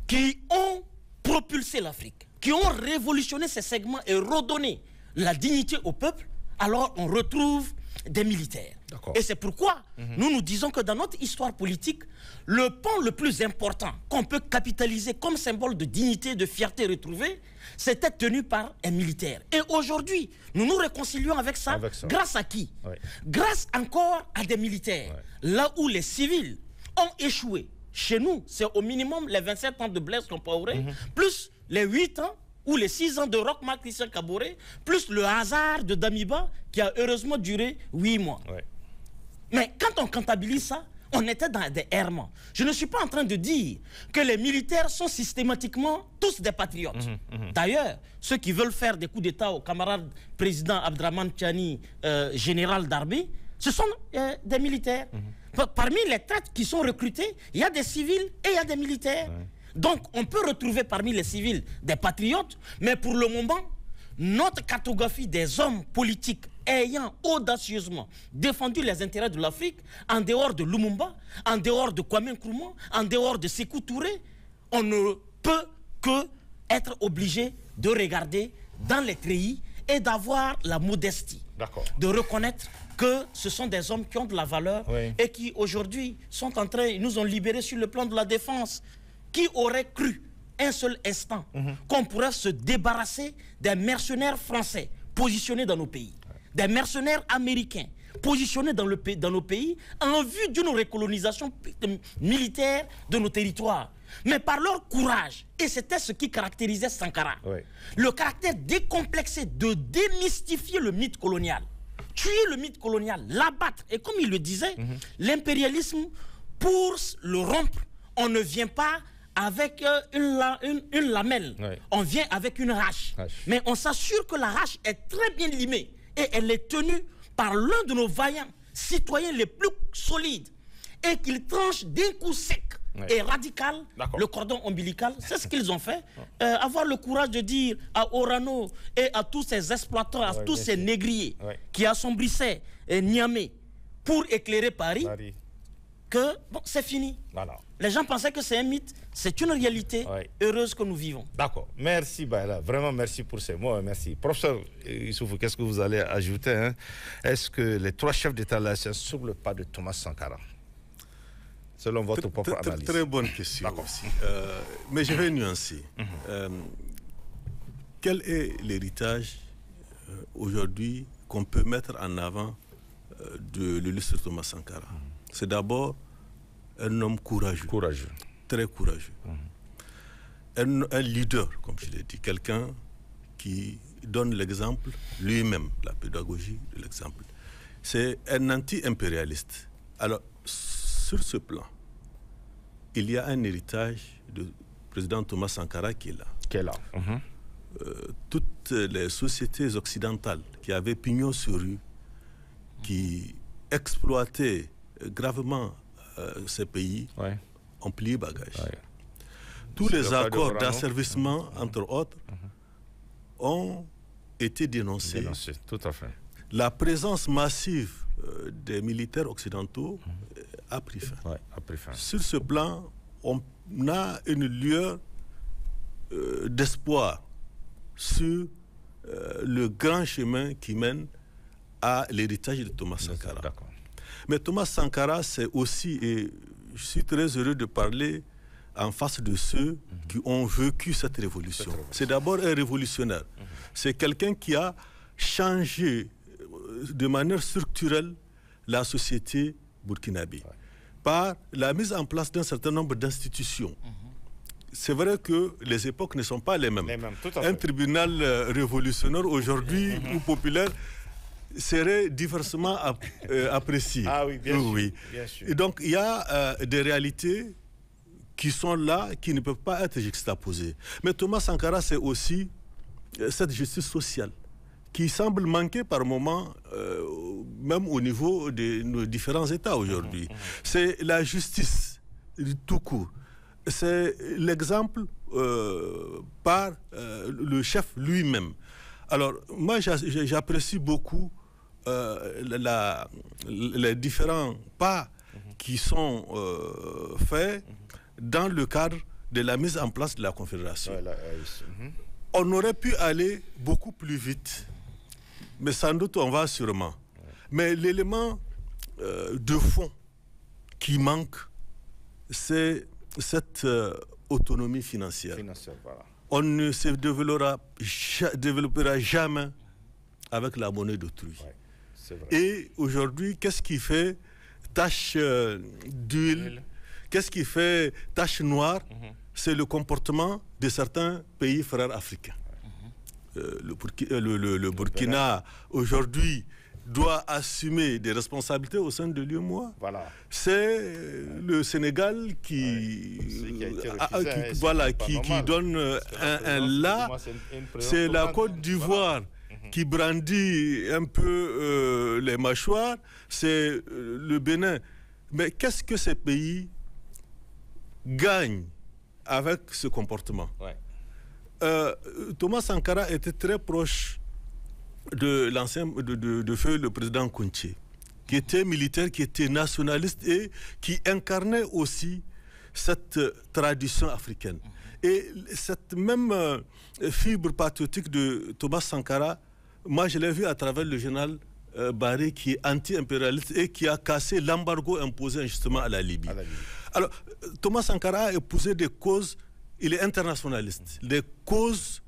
qui ont propulsé l'Afrique, qui ont révolutionné ces segments et redonné la dignité au peuple, alors on retrouve des militaires. Et c'est pourquoi nous disons que dans notre histoire politique, le pan le plus important qu'on peut capitaliser comme symbole de dignité, de fierté retrouvée, c'était tenu par un militaire. Et aujourd'hui, nous nous réconcilions avec ça. Grâce à qui? Grâce encore à des militaires. Là où les civils ont échoué. Chez nous, c'est au minimum les 27 ans de Blaise Compaoré, plus les 8 ans ou les 6 ans de Roch-Marc Christian Kaboré, plus le hasard de Damiba qui a heureusement duré 8 mois. Mais quand on comptabilise ça, on était dans des errements. Je ne suis pas en train de dire que les militaires sont systématiquement tous des patriotes. D'ailleurs, ceux qui veulent faire des coups d'État au camarade président Abdraman Tchani, général d'armée, ce sont des militaires. Parmi les têtes qui sont recrutés, il y a des civils et il y a des militaires. Donc, on peut retrouver parmi les civils des patriotes, mais pour le moment, notre cartographie des hommes politiques ayant audacieusement défendu les intérêts de l'Afrique, en dehors de Lumumba, en dehors de Kwame Nkrumah, en dehors de Sékou Touré, on ne peut que être obligé de regarder dans les treillis et d'avoir la modestie, de reconnaître que ce sont des hommes qui ont de la valeur et qui aujourd'hui sont en train, ils nous ont libérés sur le plan de la défense. Qui aurait cru un seul instant qu'on pourrait se débarrasser des mercenaires français positionnés dans nos pays, des mercenaires américains positionnés dans nos pays en vue d'une recolonisation militaire de nos territoires. Mais par leur courage, et c'était ce qui caractérisait Sankara, le caractère décomplexé de démystifier le mythe colonial, tuer le mythe colonial, l'abattre. Et comme il le disait, l'impérialisme, pour le rompre, on ne vient pas avec une lamelle, on vient avec une hache. Mais on s'assure que la hache est très bien limée et elle est tenue par l'un de nos vaillants citoyens les plus solides et qu'il tranche d'un coup sec et radical le cordon ombilical. C'est ce qu'ils ont fait. Avoir le courage de dire à Orano et à tous ces exploitants, à tous ces négriers qui assombrissaient Niamey pour éclairer Paris, que bon, c'est fini. Les gens pensaient que c'est un mythe, c'est une réalité heureuse que nous vivons. D'accord. Merci Baïla, vraiment merci pour ces mots. Merci. Professeur Issoufou, qu'est-ce que vous allez ajouter? Est-ce que les trois chefs d'État là sont sur le pas de Thomas Sankara, selon votre propre analyse? Très bonne question aussi. Mais je vais nuancer. Quel est l'héritage aujourd'hui qu'on peut mettre en avant de l'illustre Thomas Sankara? C'est d'abord un homme courageux, très courageux. Un leader, comme je l'ai dit, quelqu'un qui donne l'exemple lui-même, la pédagogie de l'exemple. C'est un anti-impérialiste. Alors, sur ce plan, il y a un héritage du président Thomas Sankara qui est là. Toutes les sociétés occidentales qui avaient pignon sur rue, qui exploitaient gravement ces pays, ont plié bagage. Tous les accords d'asservissement, entre autres, ont été dénoncés. Tout à fait. La présence massive des militaires occidentaux a pris fin. Sur ce plan, on a une lueur d'espoir sur le grand chemin qui mène à l'héritage de Thomas Sankara. Mais Thomas Sankara, c'est aussi, et je suis très heureux de parler en face de ceux qui ont vécu cette révolution. C'est d'abord un révolutionnaire. C'est quelqu'un qui a changé de manière structurelle la société burkinabé par la mise en place d'un certain nombre d'institutions. C'est vrai que les époques ne sont pas les mêmes. Un tribunal révolutionnaire aujourd'hui ou populaire serait diversement apprécié. Ah oui, bien sûr. Et donc, il y a des réalités qui sont là, qui ne peuvent pas être juxtaposées. Mais Thomas Sankara, c'est aussi cette justice sociale qui semble manquer par moments, même au niveau de nos différents États aujourd'hui. C'est la justice, tout court. C'est l'exemple par le chef lui-même. Alors, moi, j'apprécie beaucoup les différents pas qui sont faits dans le cadre de la mise en place de la Confédération. On aurait pu aller beaucoup plus vite, mais sans doute on va sûrement. Mais l'élément de fond qui manque, c'est cette autonomie financière. On ne se développera jamais avec la monnaie d'autrui. Et aujourd'hui, qu'est-ce qui fait tache d'huile, qu'est-ce qui fait tache noire? C'est le comportement de certains pays frères africains. Le Burkina, aujourd'hui, doit assumer des responsabilités au sein de l'UEMOA. C'est le Sénégal qui donne un là. C'est la Côte d'Ivoire qui brandit un peu les mâchoires. C'est le Bénin. Mais qu'est-ce que ces pays gagnent avec ce comportement? Thomas Sankara était très proche de l'ancien de feu le président Kounché, qui était militaire, qui était nationaliste et qui incarnait aussi cette tradition africaine. Et cette même fibre patriotique de Thomas Sankara, moi je l'ai vu à travers le général Barré, qui est anti-impérialiste et qui a cassé l'embargo imposé injustement à la Libye. Alors, Thomas Sankara a épousé des causes, il est internationaliste, des causes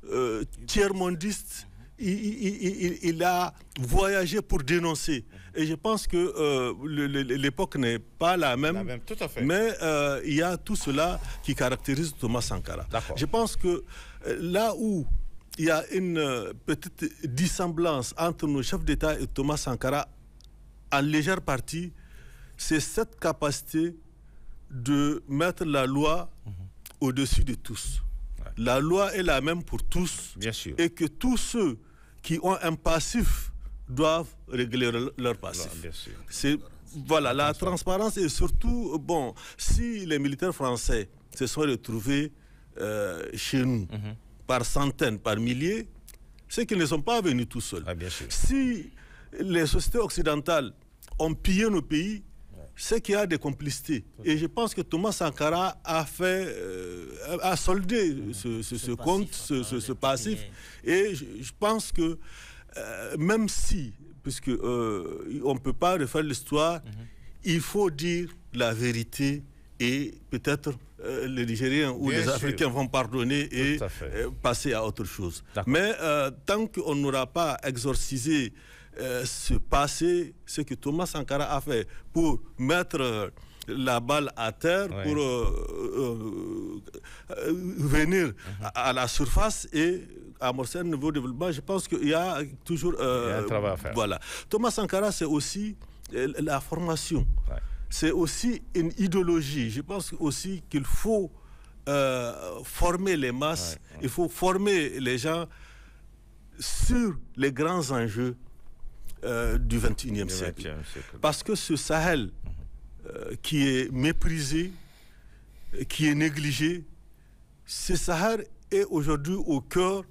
tiers-mondistes. Il a voyagé pour dénoncer. Et je pense que l'époque n'est pas la même. Tout à fait. Mais il y a tout cela qui caractérise Thomas Sankara. Je pense que là où il y a une petite dissemblance entre nos chefs d'État et Thomas Sankara, en légère partie, c'est cette capacité de mettre la loi au-dessus de tous. La loi est la même pour tous. Bien sûr. Et que tous ceux qui ont un passif doivent régler leur passif. Voilà, la transparence et surtout, bon, si les militaires français se sont retrouvés chez nous par centaines, par milliers, c'est qu'ils ne sont pas venus tout seuls. Si les sociétés occidentales ont pillé nos pays, c'est qu'il y a des complicités. Et je pense que Thomas Sankara a soldé ce compte, ce passif. Et je pense que même si, puisque on ne peut pas refaire l'histoire, il faut dire la vérité et peut-être les Nigériens ou les Africains vont pardonner et passer à autre chose. Mais tant qu'on n'aura pas exorcisé ce passé, ce que Thomas Sankara a fait pour mettre la balle à terre, pour venir à la surface et amorcer un nouveau développement, je pense qu'il y a toujours un travail à faire. Voilà. Thomas Sankara, c'est aussi la formation. C'est aussi une idéologie. Je pense aussi qu'il faut former les masses, il faut former les gens sur les grands enjeux du XXIe siècle. Parce que ce Sahel qui est méprisé, qui est négligé, ce Sahel est aujourd'hui au cœur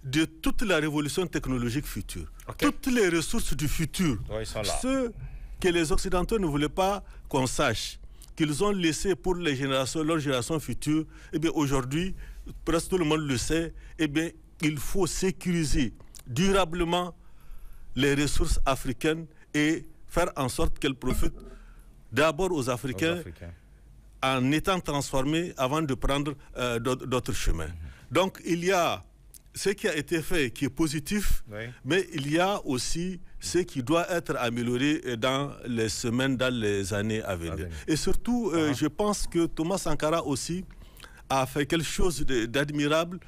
de toute la révolution technologique future. Toutes les ressources du futur, ceux que les Occidentaux ne voulaient pas qu'on sache, qu'ils ont laissé pour les générations, leurs générations futures, eh bien aujourd'hui, presque tout le monde le sait, eh bien il faut sécuriser durablement les ressources africaines et faire en sorte qu'elles profitent d'abord aux Africains en étant transformés avant de prendre d'autres chemins. Donc il y a ce qui a été fait qui est positif, mais il y a aussi ce qui doit être amélioré dans les semaines, dans les années à venir. Et surtout, je pense que Thomas Sankara aussi a fait quelque chose d'admirable.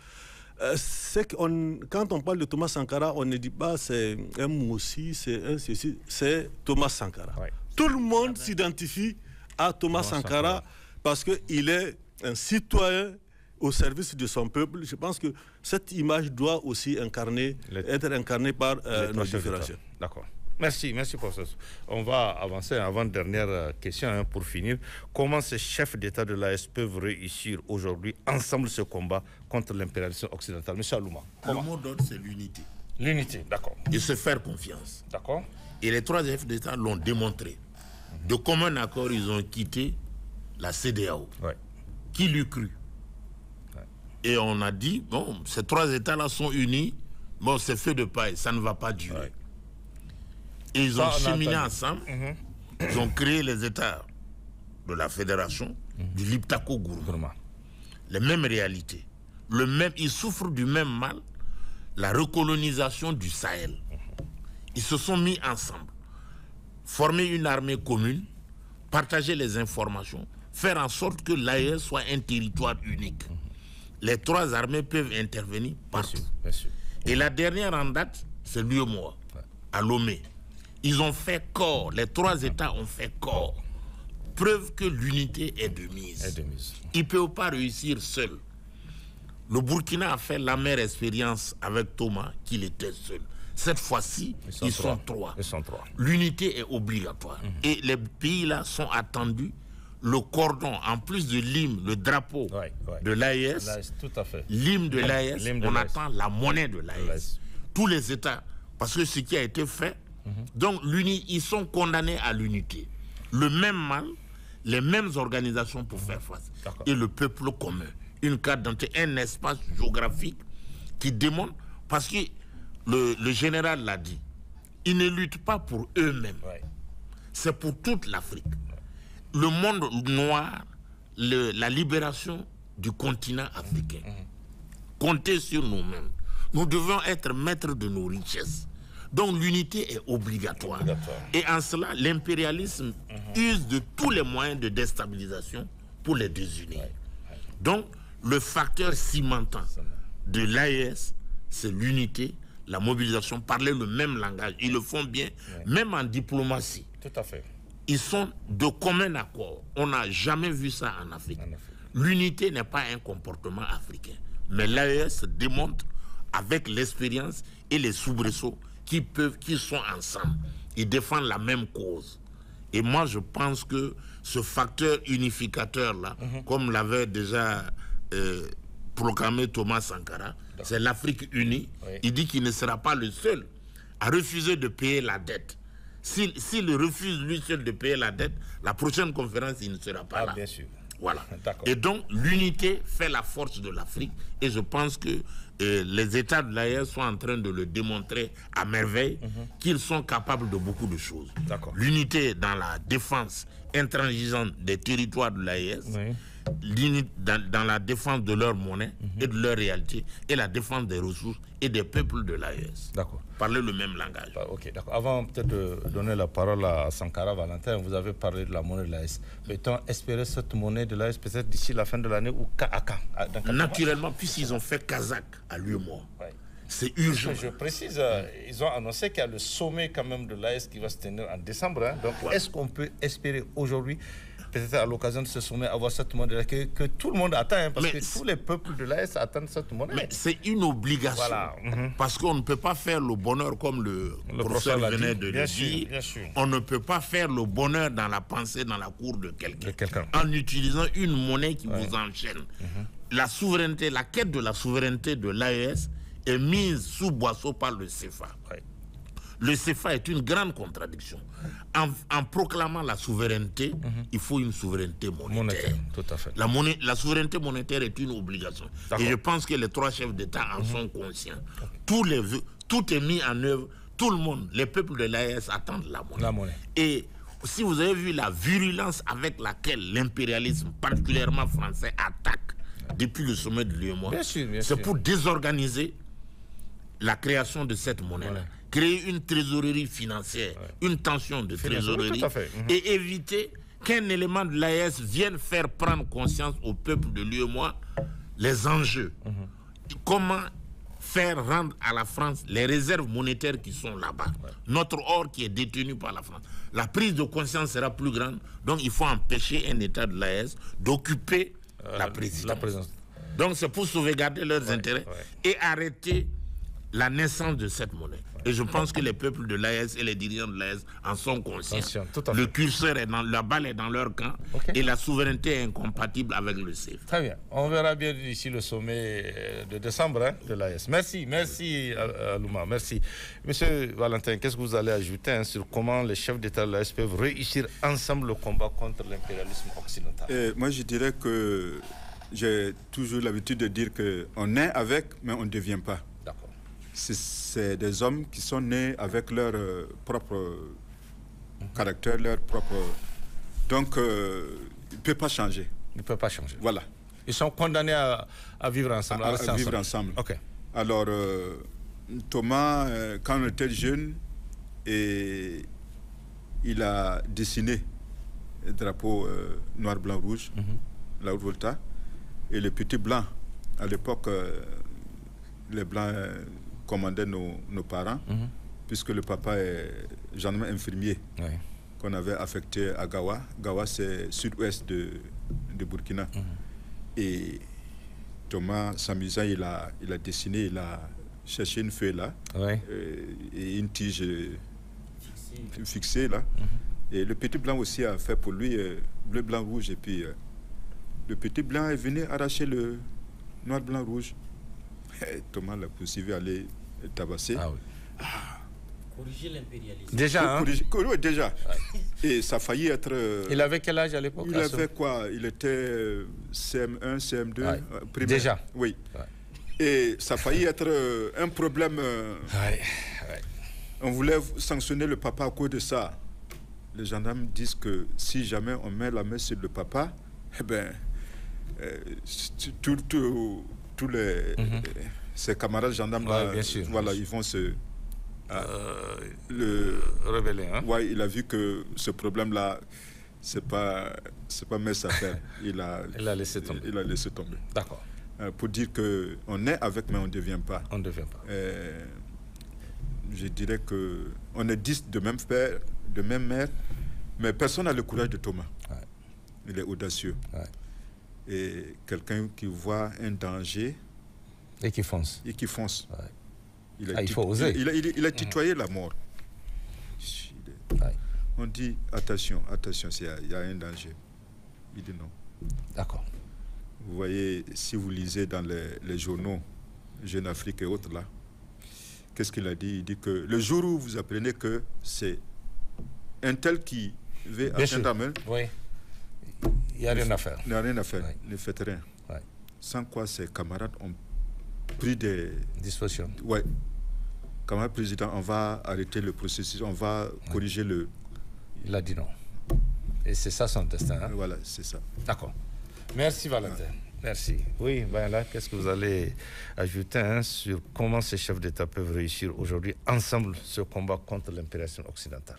Quand on parle de Thomas Sankara, on ne dit pas c'est un Moussi, c'est un ceci, c'est Thomas Sankara. Tout le monde s'identifie à Thomas Sankara parce qu'il est un citoyen au service de son peuple. Je pense que cette image doit aussi être incarnée par nos différents chefs. D'accord. Merci, professeur. On va avancer avant dernière question pour finir. Comment ces chefs d'État de l'AES peuvent réussir aujourd'hui ensemble ce combat contre l'impérialisme occidental? Monsieur Alouma. Le mot d'ordre, c'est l'unité. L'unité, d'accord. Et se faire confiance. D'accord. Et les trois chefs d'État l'ont démontré. De commun accord, ils ont quitté la CEDEAO. Qui l'eût cru? Et on a dit, bon, ces 3 États-là sont unis, bon, c'est feu de paille, ça ne va pas durer. Ouais. Et ils ont cheminé ensemble, ils ont créé les États de la fédération du Liptako-Gourma. Les mêmes réalités. Ils souffrent du même mal, la recolonisation du Sahel. Ils se sont mis ensemble, former une armée commune, partager les informations, faire en sorte que l'AES soit un territoire unique. Les 3 armées peuvent intervenir partout. Bien sûr. Et la dernière en date, c'est l'UEMOA, à Lomé. Ils ont fait corps, les 3 États ont fait corps. Preuve que l'unité est de mise. Ils ne peuvent pas réussir seuls. Le Burkina a fait l'amère expérience avec Thomas qu'il était seul. Cette fois-ci, ils sont 3. L'unité est obligatoire. Et les pays-là sont attendus. Le cordon, en plus de l'hymne, le drapeau de l'AES, l'hymne de l'AES, on attend la monnaie de l'AES. Tous les États, parce que ce qui a été fait, donc ils sont condamnés à l'unité. Le même mal, les mêmes organisations pour faire face. Et le peuple commun. Une carte d'identité, un espace géographique qui démontre, parce que le général l'a dit, ils ne luttent pas pour eux-mêmes. C'est pour toute l'Afrique. Le monde noir, la libération du continent africain. Comptez sur nous-mêmes. Nous devons être maîtres de nos richesses. Donc l'unité est obligatoire. Et en cela, l'impérialisme use de tous les moyens de déstabilisation pour les désunir. Donc le facteur cimentant de l'AES, c'est l'unité, la mobilisation, parler le même langage. Ils le font bien, même en diplomatie. Tout à fait. Ils sont de commun accord. On n'a jamais vu ça en Afrique. L'unité n'est pas un comportement africain. Mais l'AES démontre avec l'expérience et les soubresauts qu'ils sont ensemble. Ils défendent la même cause. Et moi, je pense que ce facteur unificateur-là, comme l'avait déjà proclamé Thomas Sankara, c'est l'Afrique unie. Il dit qu'il ne sera pas le seul à refuser de payer la dette. S'il refuse lui seul de payer la dette, la prochaine conférence, il ne sera pas là. Bien sûr. Voilà. Et donc, l'unité fait la force de l'Afrique. Et je pense que les États de l'AES sont en train de le démontrer à merveille qu'ils sont capables de beaucoup de choses. L'unité dans la défense intransigeante des territoires de l'AES, dans la défense de leur monnaie et de leur réalité, et la défense des ressources et des peuples de l'AES. Parler le même langage. Avant peut-être de donner la parole à Sankara Valentin, vous avez parlé de la monnaie de l'AES. Peut-on espérer cette monnaie de l'AES peut-être d'ici la fin de l'année ou à quand? Naturellement, puisqu'ils ont fait Kazakh à l'UEMOA. C'est urgent. Je précise, ils ont annoncé qu'il y a le sommet quand même de l'AES qui va se tenir en décembre. Donc est-ce qu'on peut espérer aujourd'hui, peut-être à l'occasion de ce sommet, avoir cette monnaie que tout le monde attend, parce que tous les peuples de l'AES attendent cette monnaie. Mais c'est une obligation, parce qu'on ne peut pas faire le bonheur comme le professeur venait de le dire. On ne peut pas faire le bonheur dans la pensée, dans la cour de quelqu'un, en utilisant une monnaie qui vous enchaîne. La souveraineté, la quête de la souveraineté de l'AES est mise sous boisseau par le CFA. Le CFA est une grande contradiction. En proclamant la souveraineté, il faut une souveraineté monétaire. Tout à fait. La souveraineté monétaire est une obligation. Et je pense que les 3 chefs d'État en sont conscients. Tout est mis en œuvre. Tout le monde, les peuples de l'AES attendent la monnaie. Et si vous avez vu la virulence avec laquelle l'impérialisme, particulièrement français, attaque depuis le sommet de l'UEMOA, c'est pour désorganiser la création de cette monnaie-là. Créer une trésorerie financière, une tension de trésorerie, et éviter qu'un élément de l'AES vienne faire prendre conscience au peuple de l'UEMOA les enjeux. Comment faire rendre à la France les réserves monétaires qui sont là-bas. Notre or qui est détenu par la France. La prise de conscience sera plus grande, donc il faut empêcher un État de l'AES d'occuper la présidence. Donc c'est pour sauvegarder leurs intérêts et arrêter la naissance de cette monnaie. Et je pense que les peuples de l'AES et les dirigeants de l'AES en sont conscients. Le curseur est la balle est dans leur camp et la souveraineté est incompatible avec le CFA. Très bien. On verra bien d'ici le sommet de décembre de l'AES. Merci Alouma, merci. Monsieur Valentin, qu'est-ce que vous allez ajouter sur comment les chefs d'État de l'AES peuvent réussir ensemble le combat contre l'impérialisme occidental? Moi, je dirais que j'ai toujours l'habitude de dire qu'on est avec, mais on ne devient pas. D'accord. C'est des hommes qui sont nés avec leur propre caractère, leur propre... Donc, il ne peut pas changer. Il ne peut pas changer. Voilà. Ils sont condamnés à vivre ensemble. À vivre ensemble. OK. Alors, Thomas, quand on était jeune, et il a dessiné le drapeau noir, blanc, rouge, la Haute-Volta, et le petit blanc. À l'époque, les blancs commandaient nos parents, puisque le papa est gendarme infirmier, qu'on avait affecté à Gawa. Gawa, c'est sud-ouest de Burkina. Et Thomas, s'amusant, il a dessiné, il a cherché une feuille là, et une tige fixée là. Et le petit blanc aussi a fait pour lui bleu, blanc, rouge. Et puis le petit blanc est venu arracher le noir, blanc, rouge. Et Thomas l'a poursuivi, aller tabasser. Ah oui. Corriger l'impérialisme. Déjà, hein? Oui, déjà. Ouais. Et ça a failli être... il avait quel âge à l'époque? Il avait quoi? Il était CM1, CM2, primaire. Déjà? Oui. Ouais. Et ça a failli être un problème. On voulait sanctionner le papa à cause de ça. Les gendarmes disent que si jamais on met la main sur le papa, eh ben, tous ses camarades gendarmes, bien sûr, voilà, ils vont se... rebeller. Hein? Ouais, il a vu que ce problème-là, c'est pas mes affaires. Il a laissé tomber. Il a laissé tomber. D'accord. Pour dire qu'on est avec, mais on ne devient pas. On ne devient pas. Je dirais qu'on est 10 de même père, de même mère, mais personne n'a le courage de Thomas. Ouais. Il est audacieux. Ouais. Et quelqu'un qui voit un danger... Et qui fonce. Et qui fonce. Ouais. Il faut oser. Il a tutoyé la mort. On dit, attention, il y a un danger. Il dit non. D'accord. Vous voyez, si vous lisez dans les journaux, Jeune Afrique et autres là, qu'est-ce qu'il a dit? Il dit que le jour où vous apprenez que c'est un tel qui veut atteindre la main, oui. Il n'y a rien à faire. Il n'y a rien à faire. Oui. Ne faites rien. Oui. Sans quoi ses camarades ont pris des dispositions. Oui. Camarade président, on va arrêter le processus, on va corriger le... Il a dit non. Et c'est ça son destin. Hein? Voilà, c'est ça. D'accord. Merci Valentin. Merci. Oui, ben là, qu'est-ce que vous allez ajouter sur comment ces chefs d'État peuvent réussir aujourd'hui ensemble ce combat contre l'impérialisme occidental?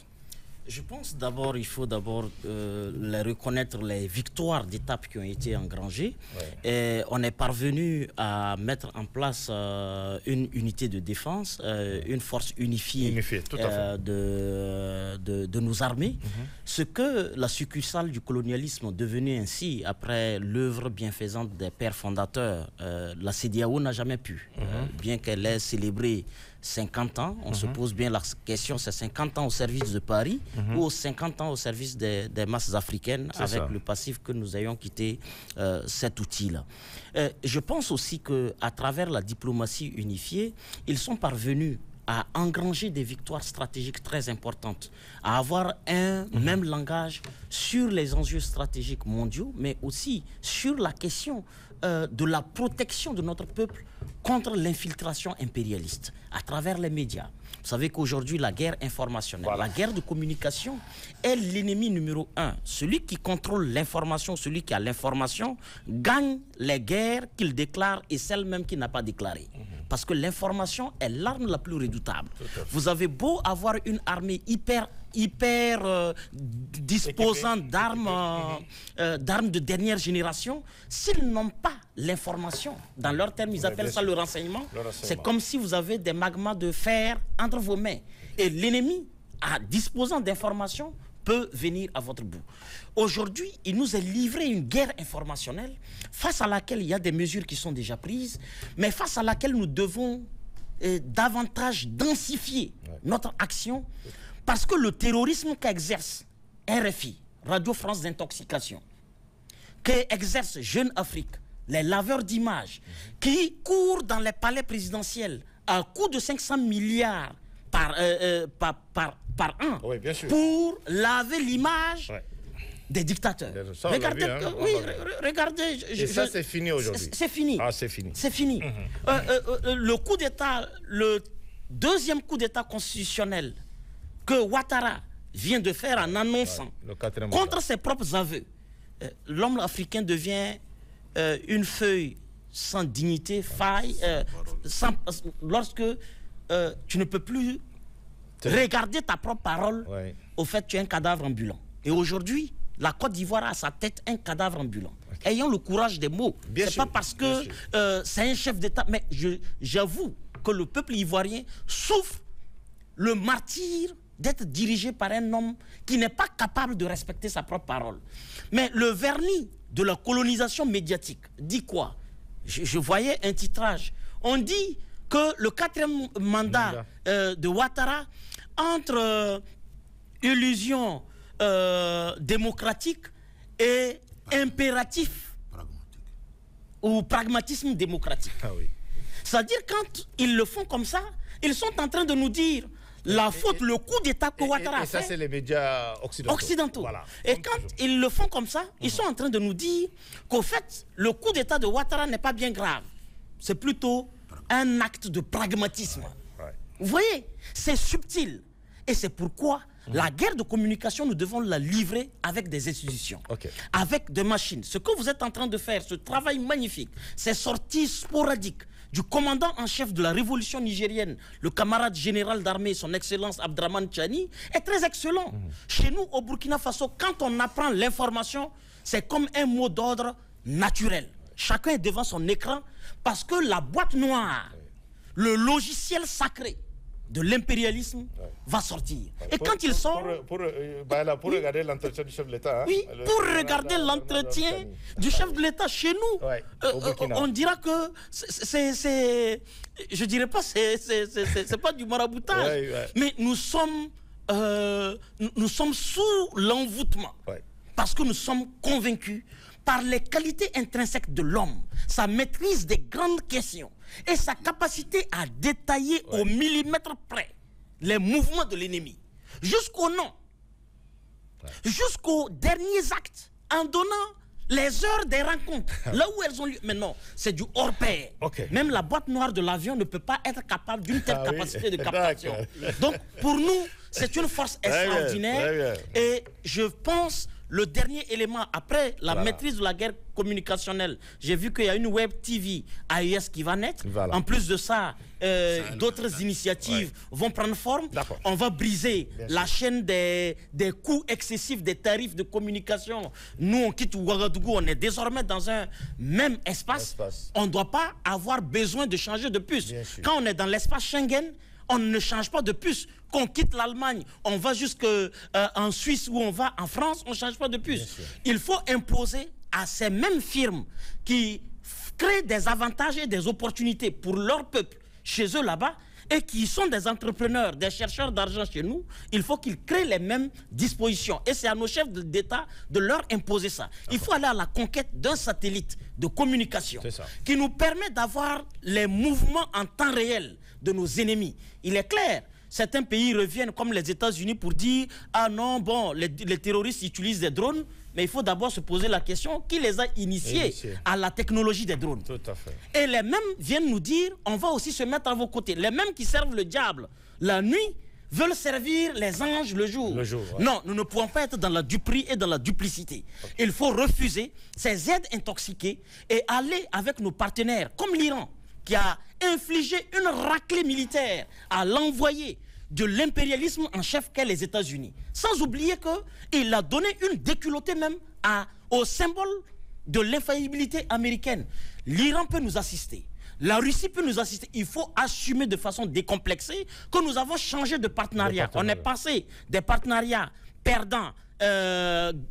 Je pense d'abord, il faut d'abord reconnaître les victoires d'étapes qui ont été engrangées. Ouais. Et on est parvenu à mettre en place une unité de défense, une force unifiée tout à fait. de nos armées. Ce que la succursale du colonialisme devenue ainsi, après l'œuvre bienfaisante des pères fondateurs, la CEDEAO n'a jamais pu. Bien qu'elle ait célébré 50 ans, on se pose bien la question, c'est 50 ans au service de Paris ou 50 ans au service des masses africaines, avec le passif que nous ayons quitté cet outil-là. Je pense aussi qu'à travers la diplomatie unifiée, ils sont parvenus à engranger des victoires stratégiques très importantes, à avoir un même langage sur les enjeux stratégiques mondiaux, mais aussi sur la question de la protection de notre peuple contre l'infiltration impérialiste à travers les médias. Vous savez qu'aujourd'hui, la guerre informationnelle, la guerre de communication est l'ennemi numéro 1. Celui qui contrôle l'information, celui qui a l'information, gagne les guerres qu'il déclare et celles même qu'il n'a pas déclarées. Parce que l'information est l'arme la plus redoutable. Vous avez beau avoir une armée hyper disposante d'armes de dernière génération, s'ils n'ont pas l'information, dans leurs termes, ils appellent ça le renseignement. C'est comme si vous avez des magmas de fer entre vos mains. Et l'ennemi, disposant d'informations, peut venir à votre bout. Aujourd'hui, il nous est livré une guerre informationnelle face à laquelle il y a des mesures qui sont déjà prises, mais face à laquelle nous devons davantage densifier notre action, parce que le terrorisme qu'exerce RFI, Radio France d'intoxication, qu'exerce Jeune Afrique, les laveurs d'images, qui courent dans les palais présidentiels à coût de 500 milliards par an, pour laver l'image des dictateurs. Ça, regardez, vu, hein, oui, regardez. Et ça, c'est fini aujourd'hui. C'est fini. Ah, c'est fini. C'est fini. Le coup d'État, le deuxième coup d'État constitutionnel que Ouattara vient de faire en annonçant contre ses propres aveux, l'homme africain devient une feuille sans dignité, faille, lorsque tu ne peux plus regarder ta propre parole, au fait tu es un cadavre ambulant. Et aujourd'hui, la Côte d'Ivoire a à sa tête un cadavre ambulant. Ayons le courage des mots. C'est pas parce que c'est un chef d'État, mais j'avoue que le peuple ivoirien souffre le martyre d'être dirigé par un homme qui n'est pas capable de respecter sa propre parole. Mais le vernis de la colonisation médiatique dit quoi? Je voyais un titrage. On dit que le 4e mandat de Ouattara, entre illusion démocratique et impératif ou pragmatisme démocratique. Ah oui. C'est-à-dire quand ils le font comme ça, ils sont en train de nous dire la faute, le coup d'État que Ouattara a fait. Et ça, c'est les médias occidentaux. Voilà. Et quand ils le font comme ça, ils sont en train de nous dire qu'au fait, le coup d'État de Ouattara n'est pas bien grave. C'est plutôt un acte de pragmatisme. Vous voyez, c'est subtil. Et c'est pourquoi la guerre de communication, nous devons la livrer avec des institutions, avec des machines. Ce que vous êtes en train de faire, ce travail magnifique, ces sorties sporadiques du commandant en chef de la révolution nigérienne, le camarade général d'armée, son excellence Abdraman Tchani, est très excellent. Chez nous, au Burkina Faso, quand on apprend l'information, c'est comme un mot d'ordre naturel. Chacun est devant son écran parce que la boîte noire, le logiciel sacré de l'impérialisme va sortir. Et quand il sort... Pour regarder l'entretien du chef de l'État. Hein, oui, pour regarder l'entretien du chef de l'État chez nous, on dira que c'est... Je dirais pas, c'est pas du maraboutage, mais nous sommes sous l'envoûtement. Parce que nous sommes convaincus par les qualités intrinsèques de l'homme, sa maîtrise des grandes questions et sa capacité à détailler au millimètre près les mouvements de l'ennemi, jusqu'au nom, jusqu'aux derniers actes, en donnant les heures des rencontres, là où elles ont lieu. Mais non, c'est du hors-pair. Même la boîte noire de l'avion ne peut pas être capable d'une telle capacité de captation. Donc, pour nous, c'est une force extraordinaire. Et je pense... Le dernier élément, après la maîtrise de la guerre communicationnelle, j'ai vu qu'il y a une web TV AES qui va naître. En plus de ça, d'autres initiatives vont prendre forme. On va briser la chaîne des coûts excessifs des tarifs de communication. Nous, on quitte Ouagadougou, on est désormais dans un même espace. On ne doit pas avoir besoin de changer de puce. Quand on est dans l'espace Schengen, on ne change pas de puce. Qu'on quitte l'Allemagne, on va jusqu'en Suisse ou on va en France, on ne change pas de puce. Il faut imposer à ces mêmes firmes qui créent des avantages et des opportunités pour leur peuple chez eux là-bas et qui sont des entrepreneurs, des chercheurs d'argent chez nous, il faut qu'ils créent les mêmes dispositions. Et c'est à nos chefs d'État de leur imposer ça. Il faut aller à la conquête d'un satellite de communication qui nous permet d'avoir les mouvements en temps réel de nos ennemis. Il est clair, certains pays reviennent comme les États-Unis pour dire « Ah non, bon, les terroristes utilisent des drones ». Mais il faut d'abord se poser la question, qui les a initiés à la technologie des drones? Tout à fait. Et les mêmes viennent nous dire, on va aussi se mettre à vos côtés. Les mêmes qui servent le diable la nuit veulent servir les anges le jour. Non, nous ne pouvons pas être dans la duperie et dans la duplicité. Il faut refuser ces aides intoxiquées et aller avec nos partenaires, comme l'Iran, qui a infligé une raclée militaire à l'envoyé de l'impérialisme en chef qu'est les États-Unis. Sans oublier qu'il a donné une déculottée même au symbole de l'infaillibilité américaine. L'Iran peut nous assister. La Russie peut nous assister. Il faut assumer de façon décomplexée que nous avons changé de partenariat. On est passé des partenariats perdants,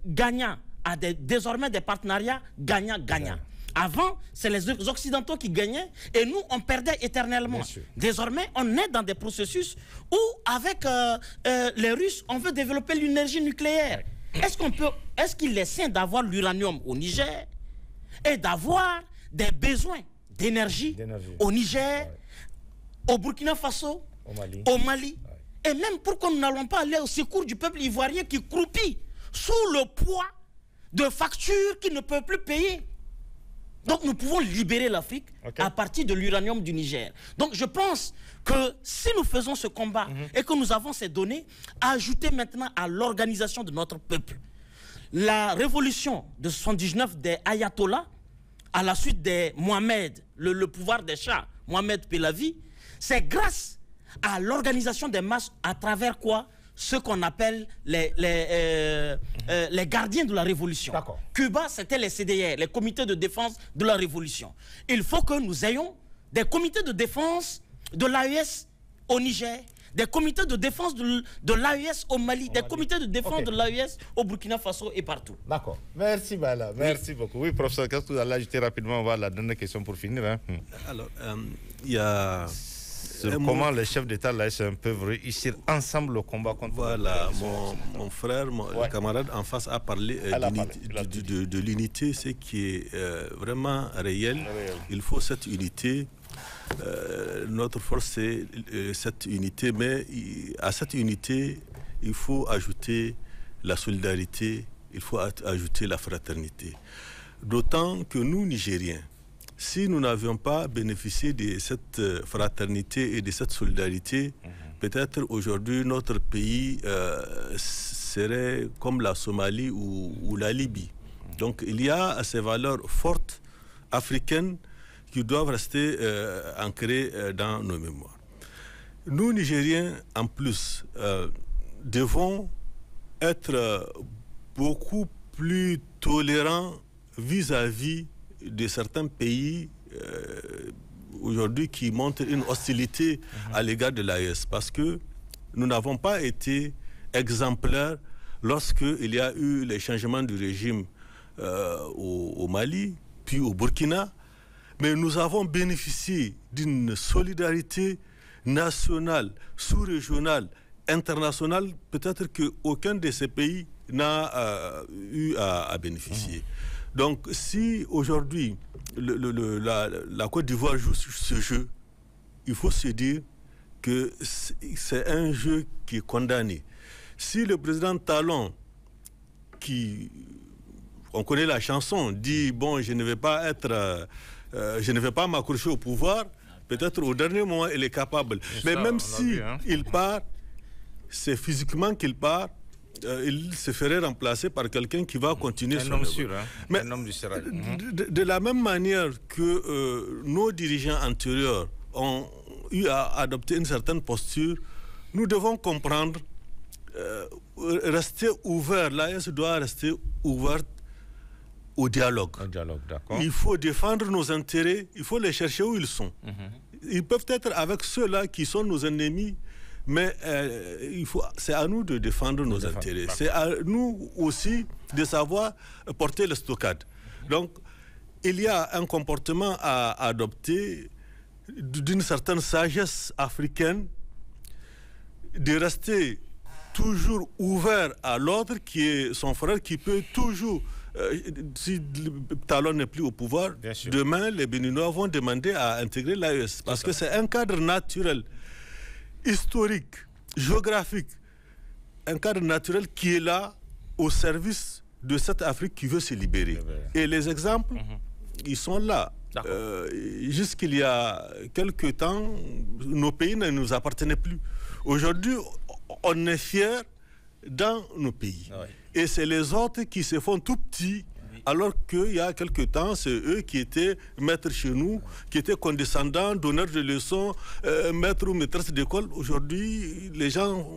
gagnants, à désormais des partenariats gagnants-gagnants. Avant, c'est les Occidentaux qui gagnaient et nous, on perdait éternellement. Désormais, on est dans des processus où, avec les Russes, on veut développer l'énergie nucléaire. Est-ce qu'il est sain d'avoir l'uranium au Niger et d'avoir des besoins d'énergie au Niger, au Burkina Faso, au Mali et même pourquoi nous n'allons pas aller au secours du peuple ivoirien qui croupit sous le poids de factures qu'ils ne peuvent plus payer. Donc nous pouvons libérer l'Afrique à partir de l'uranium du Niger. Donc je pense que si nous faisons ce combat et que nous avons ces données, ajouter maintenant à l'organisation de notre peuple. La révolution de 79 des ayatollahs, à la suite des Mohamed, le pouvoir des Shahs, Mohamed Pahlavi, c'est grâce à l'organisation des masses à travers quoi? Ce qu'on appelle les gardiens de la révolution. Cuba, c'était les CDR, les comités de défense de la révolution. Il faut que nous ayons des comités de défense de l'AES au Niger, des comités de défense de l'AES au Mali, des comités de défense de l'AES au Burkina Faso et partout. D'accord. Merci Bala, merci beaucoup. Oui, professeur, qu'est-ce que vous allez ajouter rapidement? On va à la dernière question pour finir. Hein. Alors, il y a... Comment les chefs d'État l'AES peuvent réussir ensemble le combat contre... Voilà, mon frère, le camarade en face a parlé de l'unité, ce qui est vraiment réel. Il faut cette unité. Notre force, c'est cette unité, mais à cette unité, il faut ajouter la solidarité, il faut ajouter la fraternité. D'autant que nous, Nigériens, si nous n'avions pas bénéficié de cette fraternité et de cette solidarité, peut-être aujourd'hui notre pays serait comme la Somalie ou la Libye. Donc il y a ces valeurs fortes africaines qui doivent rester ancrées dans nos mémoires. Nous, Nigériens, en plus, devons être beaucoup plus tolérants vis-à-vis de certains pays aujourd'hui qui montrent une hostilité à l'égard de l'AES, parce que nous n'avons pas été exemplaires lorsqu'il y a eu les changements du régime au Mali, puis au Burkina, mais nous avons bénéficié d'une solidarité nationale, sous-régionale, internationale, peut-être qu'aucun de ces pays n'a eu à bénéficier. Donc, si aujourd'hui la Côte d'Ivoire joue ce jeu, il faut se dire que c'est un jeu qui est condamné. Si le président Talon, on connaît la chanson, dit bon, je ne vais pas m'accrocher au pouvoir, peut-être au dernier moment il est capable. Mais même si il part, c'est physiquement qu'il part. Il se ferait remplacer par quelqu'un qui va continuer son œuvre. Sûr, hein? Mais un homme du sérail. De la même manière que nos dirigeants antérieurs ont eu à adopter une certaine posture, nous devons comprendre, rester ouvert. L'AES doit rester ouverte au dialogue. Il faut défendre nos intérêts, il faut les chercher où ils sont. Ils peuvent être avec ceux-là qui sont nos ennemis, mais c'est à nous de défendre nos intérêts. C'est à nous aussi de savoir porter le stockade. Donc, il y a un comportement à adopter d'une certaine sagesse africaine, de rester toujours ouvert à l'autre qui est son frère, qui peut toujours, si Talon n'est plus au pouvoir, demain les Béninois vont demander à intégrer l'AES, parce que c'est un cadre naturel, historique, géographique, un cadre naturel qui est là au service de cette Afrique qui veut se libérer. Et les exemples, ils sont là. Jusqu'il y a quelques temps, nos pays ne nous appartenaient plus. Aujourd'hui, on est fiers dans nos pays. Et c'est les autres qui se font tout petits, alors qu'il y a quelque temps, c'est eux qui étaient maîtres chez nous, qui étaient condescendants, donneurs de leçons, maîtres ou maîtresses d'école. Aujourd'hui, les gens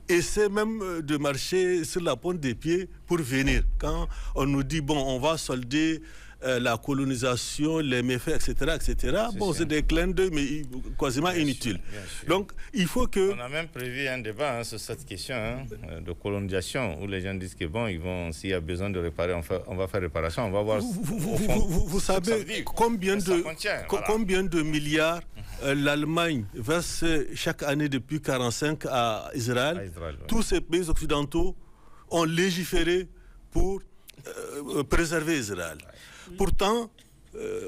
essaient même de marcher sur la pointe des pieds pour venir. Quand on nous dit, bon, on va solder la colonisation, les méfaits, etc. Bon, c'est des clins d'œil, mais quasiment inutiles. Donc, il faut que... On a même prévu un débat sur cette question de colonisation, où les gens disent que bon, s'il y a besoin de réparer, on va faire réparation, on va voir... Vous savez combien de milliards l'Allemagne verse chaque année depuis 1945 à Israël. Tous ces pays occidentaux ont légiféré pour préserver Israël. Pourtant,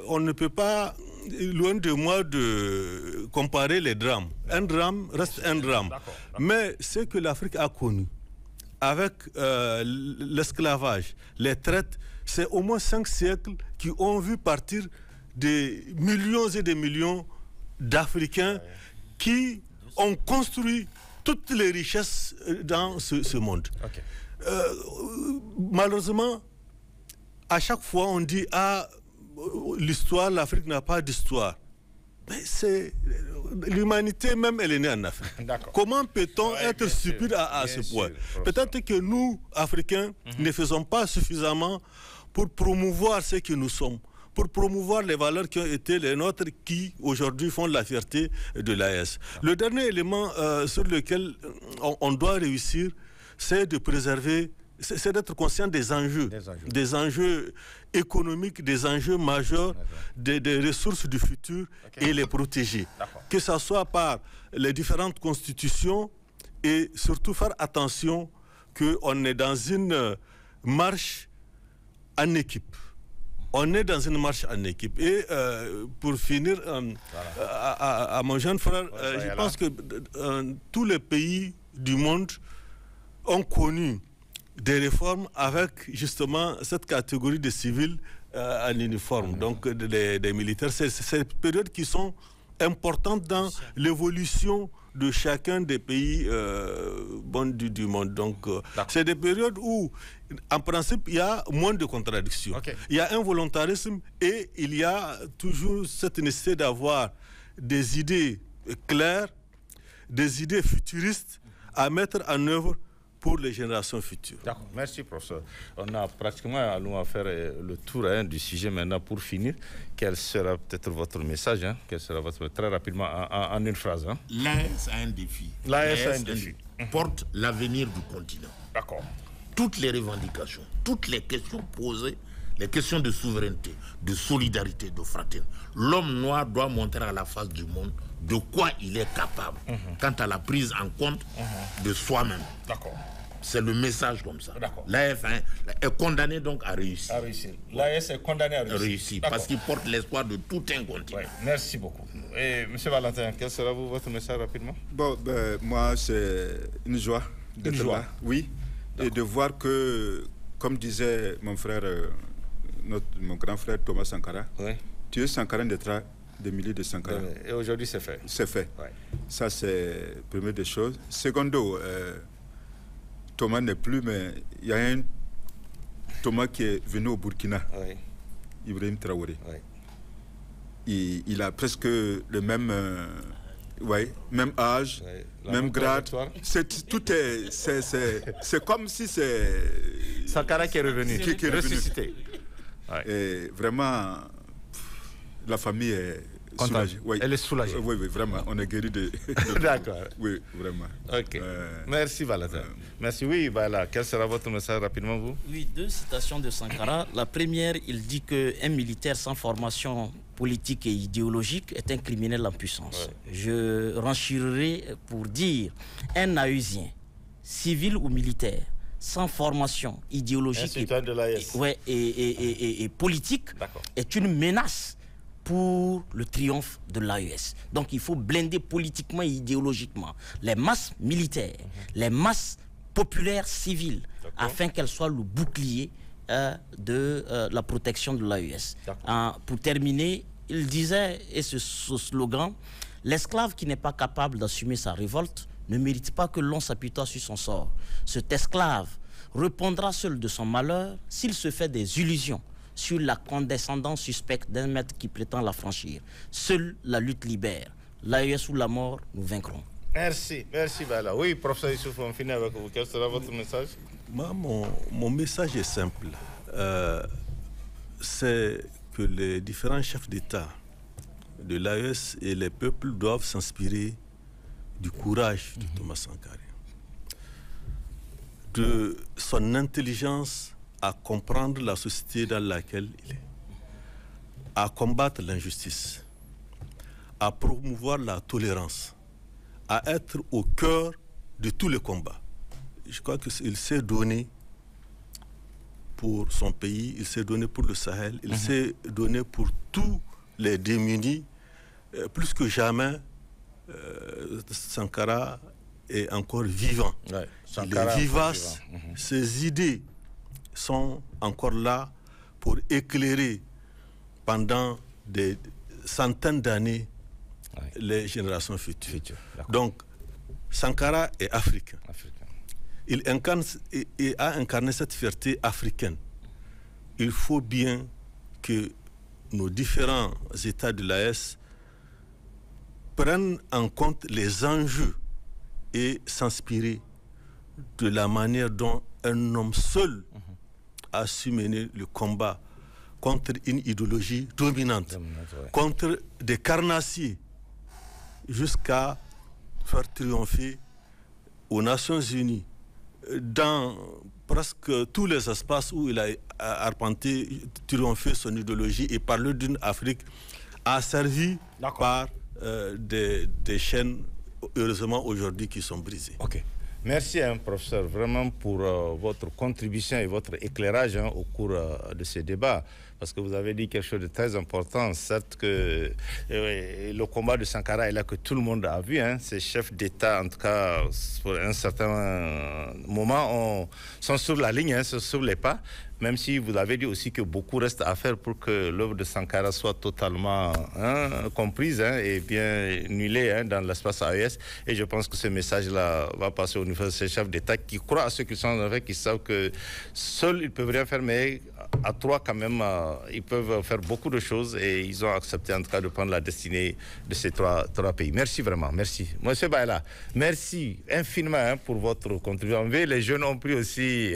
on ne peut pas, loin de moi, de comparer les drames. Un drame reste un drame. Mais ce que l'Afrique a connu avec l'esclavage, les traites, c'est au moins 5 siècles qui ont vu partir des millions et des millions d'Africains qui ont construit toutes les richesses dans ce monde. Okay. Malheureusement, à chaque fois on dit « Ah, l'histoire, l'Afrique n'a pas d'histoire ». Mais c'est l'humanité même, elle est née en Afrique. Comment peut-on être stupide à ce point? Peut-être que nous, Africains, ne faisons pas suffisamment pour promouvoir ce que nous sommes, pour promouvoir les valeurs qui ont été les nôtres, qui aujourd'hui font la fierté de l'AES. Le dernier élément sur lequel on doit réussir, c'est de préserver, c'est d'être conscient des enjeux économiques, des enjeux majeurs, des ressources du futur et les protéger. Que ce soit par les différentes constitutions et surtout faire attention qu'on est dans une marche en équipe. On est dans une marche en équipe. Et pour finir, à mon jeune frère, je pense que tous les pays du monde ont connu des réformes avec justement cette catégorie de civils en uniforme, donc des militaires. C'est ces périodes qui sont importantes dans l'évolution de chacun des pays du monde. Donc c'est des périodes où, en principe, il y a moins de contradictions. Il y a un volontarisme et il y a toujours cette nécessité d'avoir des idées claires, des idées futuristes à mettre en œuvre pour les générations futures. D'accord, merci professeur. On a pratiquement à faire le tour du sujet maintenant. Pour finir, quel sera peut-être votre message, quel sera votre, très rapidement en une phrase. L'AES a un défi. L'AES porte l'avenir du continent. D'accord. Toutes les revendications, toutes les questions posées, les questions de souveraineté, de solidarité, de fraternité. L'homme noir doit montrer à la face du monde de quoi il est capable quant à la prise en compte de soi-même. D'accord. C'est le message comme ça. L'AES est condamné donc à réussir. L'AES est condamné à réussir. Parce qu'il porte l'espoir de tout un continent. Merci beaucoup. Et M. Valentin, quel sera votre message rapidement? Bon, moi, c'est une joie d'être là. Oui. Et de voir que, comme disait mon frère, mon grand frère Thomas Sankara, tu es Sankara d'être des milliers de Sankara. Et aujourd'hui, c'est fait. C'est fait. Ça, c'est la première des choses. Secondo, Thomas n'est plus, mais il y a un Thomas qui est venu au Burkina, Ibrahim Traoré. Il a presque le même, même âge, même grade. C'est comme si c'est Sankara qui est revenu, qui est ressuscité. Et vraiment, la famille est soulagée. Elle est soulagée. Oui, vraiment. On est guéri de... D'accord. Oui, vraiment. Ok. Merci Valentin. Merci. Oui, voilà. Quel sera votre message rapidement, vous? Oui, 2 citations de Sankara. La première, il dit qu'un militaire sans formation politique et idéologique est un criminel en puissance. Je renchérirai pour dire un Aïusien, civil ou militaire, sans formation idéologique et politique, est une menace pour le triomphe de l'AES. Donc il faut blinder politiquement et idéologiquement les masses militaires, les masses populaires civiles, afin qu'elles soient le bouclier de la protection de l'AES. Pour terminer, il disait, et ce slogan, l'esclave qui n'est pas capable d'assumer sa révolte ne mérite pas que l'on s'apitoie sur son sort. Cet esclave répondra seul de son malheur s'il se fait des illusions sur la condescendance suspecte d'un maître qui prétend la franchir. Seule la lutte libère. L'AES ou la mort, nous vaincrons. Merci, merci Bala. Oui, professeur Youssouf, on finit avec vous. Quel sera votre message? Mon message est simple. C'est que les différents chefs d'État de l'AES et les peuples doivent s'inspirer du courage de Thomas Sankara, de son intelligence à comprendre la société dans laquelle il est, à combattre l'injustice, à promouvoir la tolérance, à être au cœur de tous les combats. Je crois qu'il s'est donné pour son pays, il s'est donné pour le Sahel, il s'est donné pour tous les démunis. Plus que jamais, Sankara est encore vivant. Ouais, il est vivace. Ses idées sont encore là pour éclairer pendant des centaines d'années les générations futures. Donc, Sankara est africain. Il a incarné cette fierté africaine. Il faut bien que nos différents États de l'AES prennent en compte les enjeux et s'inspirer de la manière dont un homme seul a su mener le combat contre une idéologie dominante, contre des carnassiers, jusqu'à faire triompher aux Nations Unies, dans presque tous les espaces où il a arpenté, triomphé son idéologie et parler d'une Afrique asservie par des chaînes, heureusement aujourd'hui, qui sont brisées. Ok. Merci, professeur, vraiment pour votre contribution et votre éclairage au cours de ce débat. Parce que vous avez dit quelque chose de très important. Certes que le combat de Sankara est là que tout le monde a vu. Ces chefs d'État, en tout cas, pour un certain moment, sont sur la ligne, sont sur les pas. Même si vous avez dit aussi que beaucoup reste à faire pour que l'œuvre de Sankara soit totalement comprise et bien nullée dans l'espace AES. Et je pense que ce message-là va passer au niveau de ces chefs d'État qui croient à ce qu'ils sont en fait, qui savent que seuls ils ne peuvent rien faire, mais à trois quand même, ils peuvent faire beaucoup de choses et ils ont accepté en tout cas de prendre la destinée de ces trois pays. Merci vraiment, merci. Monsieur Baïla, merci infiniment pour votre contribution. Les jeunes ont pris aussi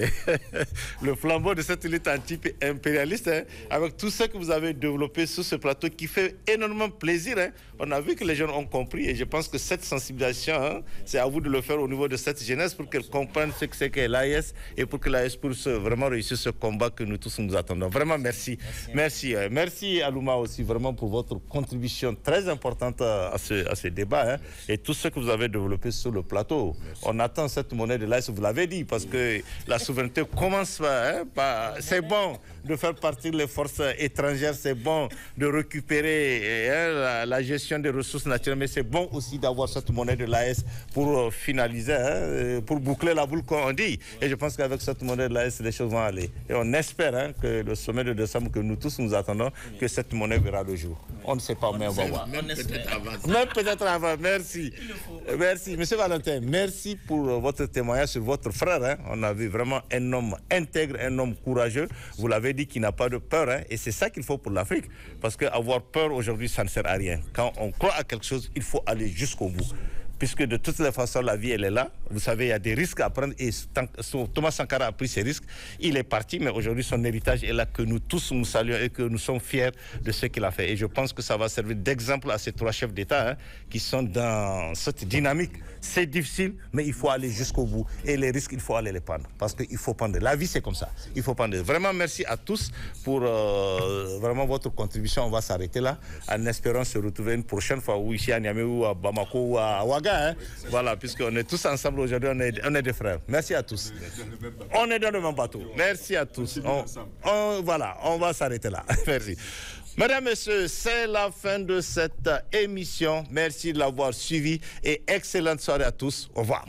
le flambeau de cette lutte anti-impérialiste avec tout ce que vous avez développé sur ce plateau qui fait énormément plaisir. On a vu que les jeunes ont compris et je pense que cette sensibilisation, c'est à vous de le faire au niveau de cette jeunesse pour qu'elle comprenne ce que c'est que l'AES et pour que l'AES puisse vraiment réussir ce combat que nous tous nous attendons. Vraiment merci. Merci Alouma aussi vraiment pour votre contribution très importante à ce débat et tout ce que vous avez développé sur le plateau. Merci. On attend cette monnaie de l'AES, vous l'avez dit, parce que la souveraineté commence par... c'est bon de faire partir les forces étrangères, c'est bon de récupérer la gestion des ressources naturelles, mais c'est bon aussi d'avoir cette monnaie de l'AES pour finaliser, pour boucler la boucle comme on dit. Et je pense qu'avec cette monnaie de l'AES, les choses vont aller. Et on espère que le sommet de décembre que nous tous nous attendons, que cette monnaie verra le jour. On ne sait pas, mais on va voir. Même peut-être avant. Merci. Merci. Monsieur Valentin, merci pour votre témoignage sur votre frère. On a vu vraiment un homme intègre, un homme courageux. Vous l'avez dit, qu'il n'a pas de peur. Et c'est ça qu'il faut pour l'Afrique. Parce qu'avoir peur aujourd'hui, ça ne sert à rien. Quand on croit à quelque chose, il faut aller jusqu'au bout. Puisque de toutes les façons, la vie, elle est là. Vous savez, il y a des risques à prendre. Et Thomas Sankara a pris ses risques. Il est parti, mais aujourd'hui, son héritage est là, que nous tous nous saluons et que nous sommes fiers de ce qu'il a fait. Et je pense que ça va servir d'exemple à ces trois chefs d'État qui sont dans cette dynamique. C'est difficile, mais il faut aller jusqu'au bout. Et les risques, il faut aller les prendre. Parce qu'il faut prendre. La vie, c'est comme ça. Il faut prendre. Vraiment, merci à tous pour vraiment votre contribution. On va s'arrêter là, en espérant se retrouver une prochaine fois, ou ici à Niamey, ou à Bamako, ou à Ouaga. Voilà, puisqu'on est tous ensemble aujourd'hui, on est des frères. Merci à tous. On est dans le même bateau. Merci à tous. Voilà, on va s'arrêter là. Merci. Mesdames, Messieurs, c'est la fin de cette émission. Merci de l'avoir suivi et excellente soirée à tous. Au revoir.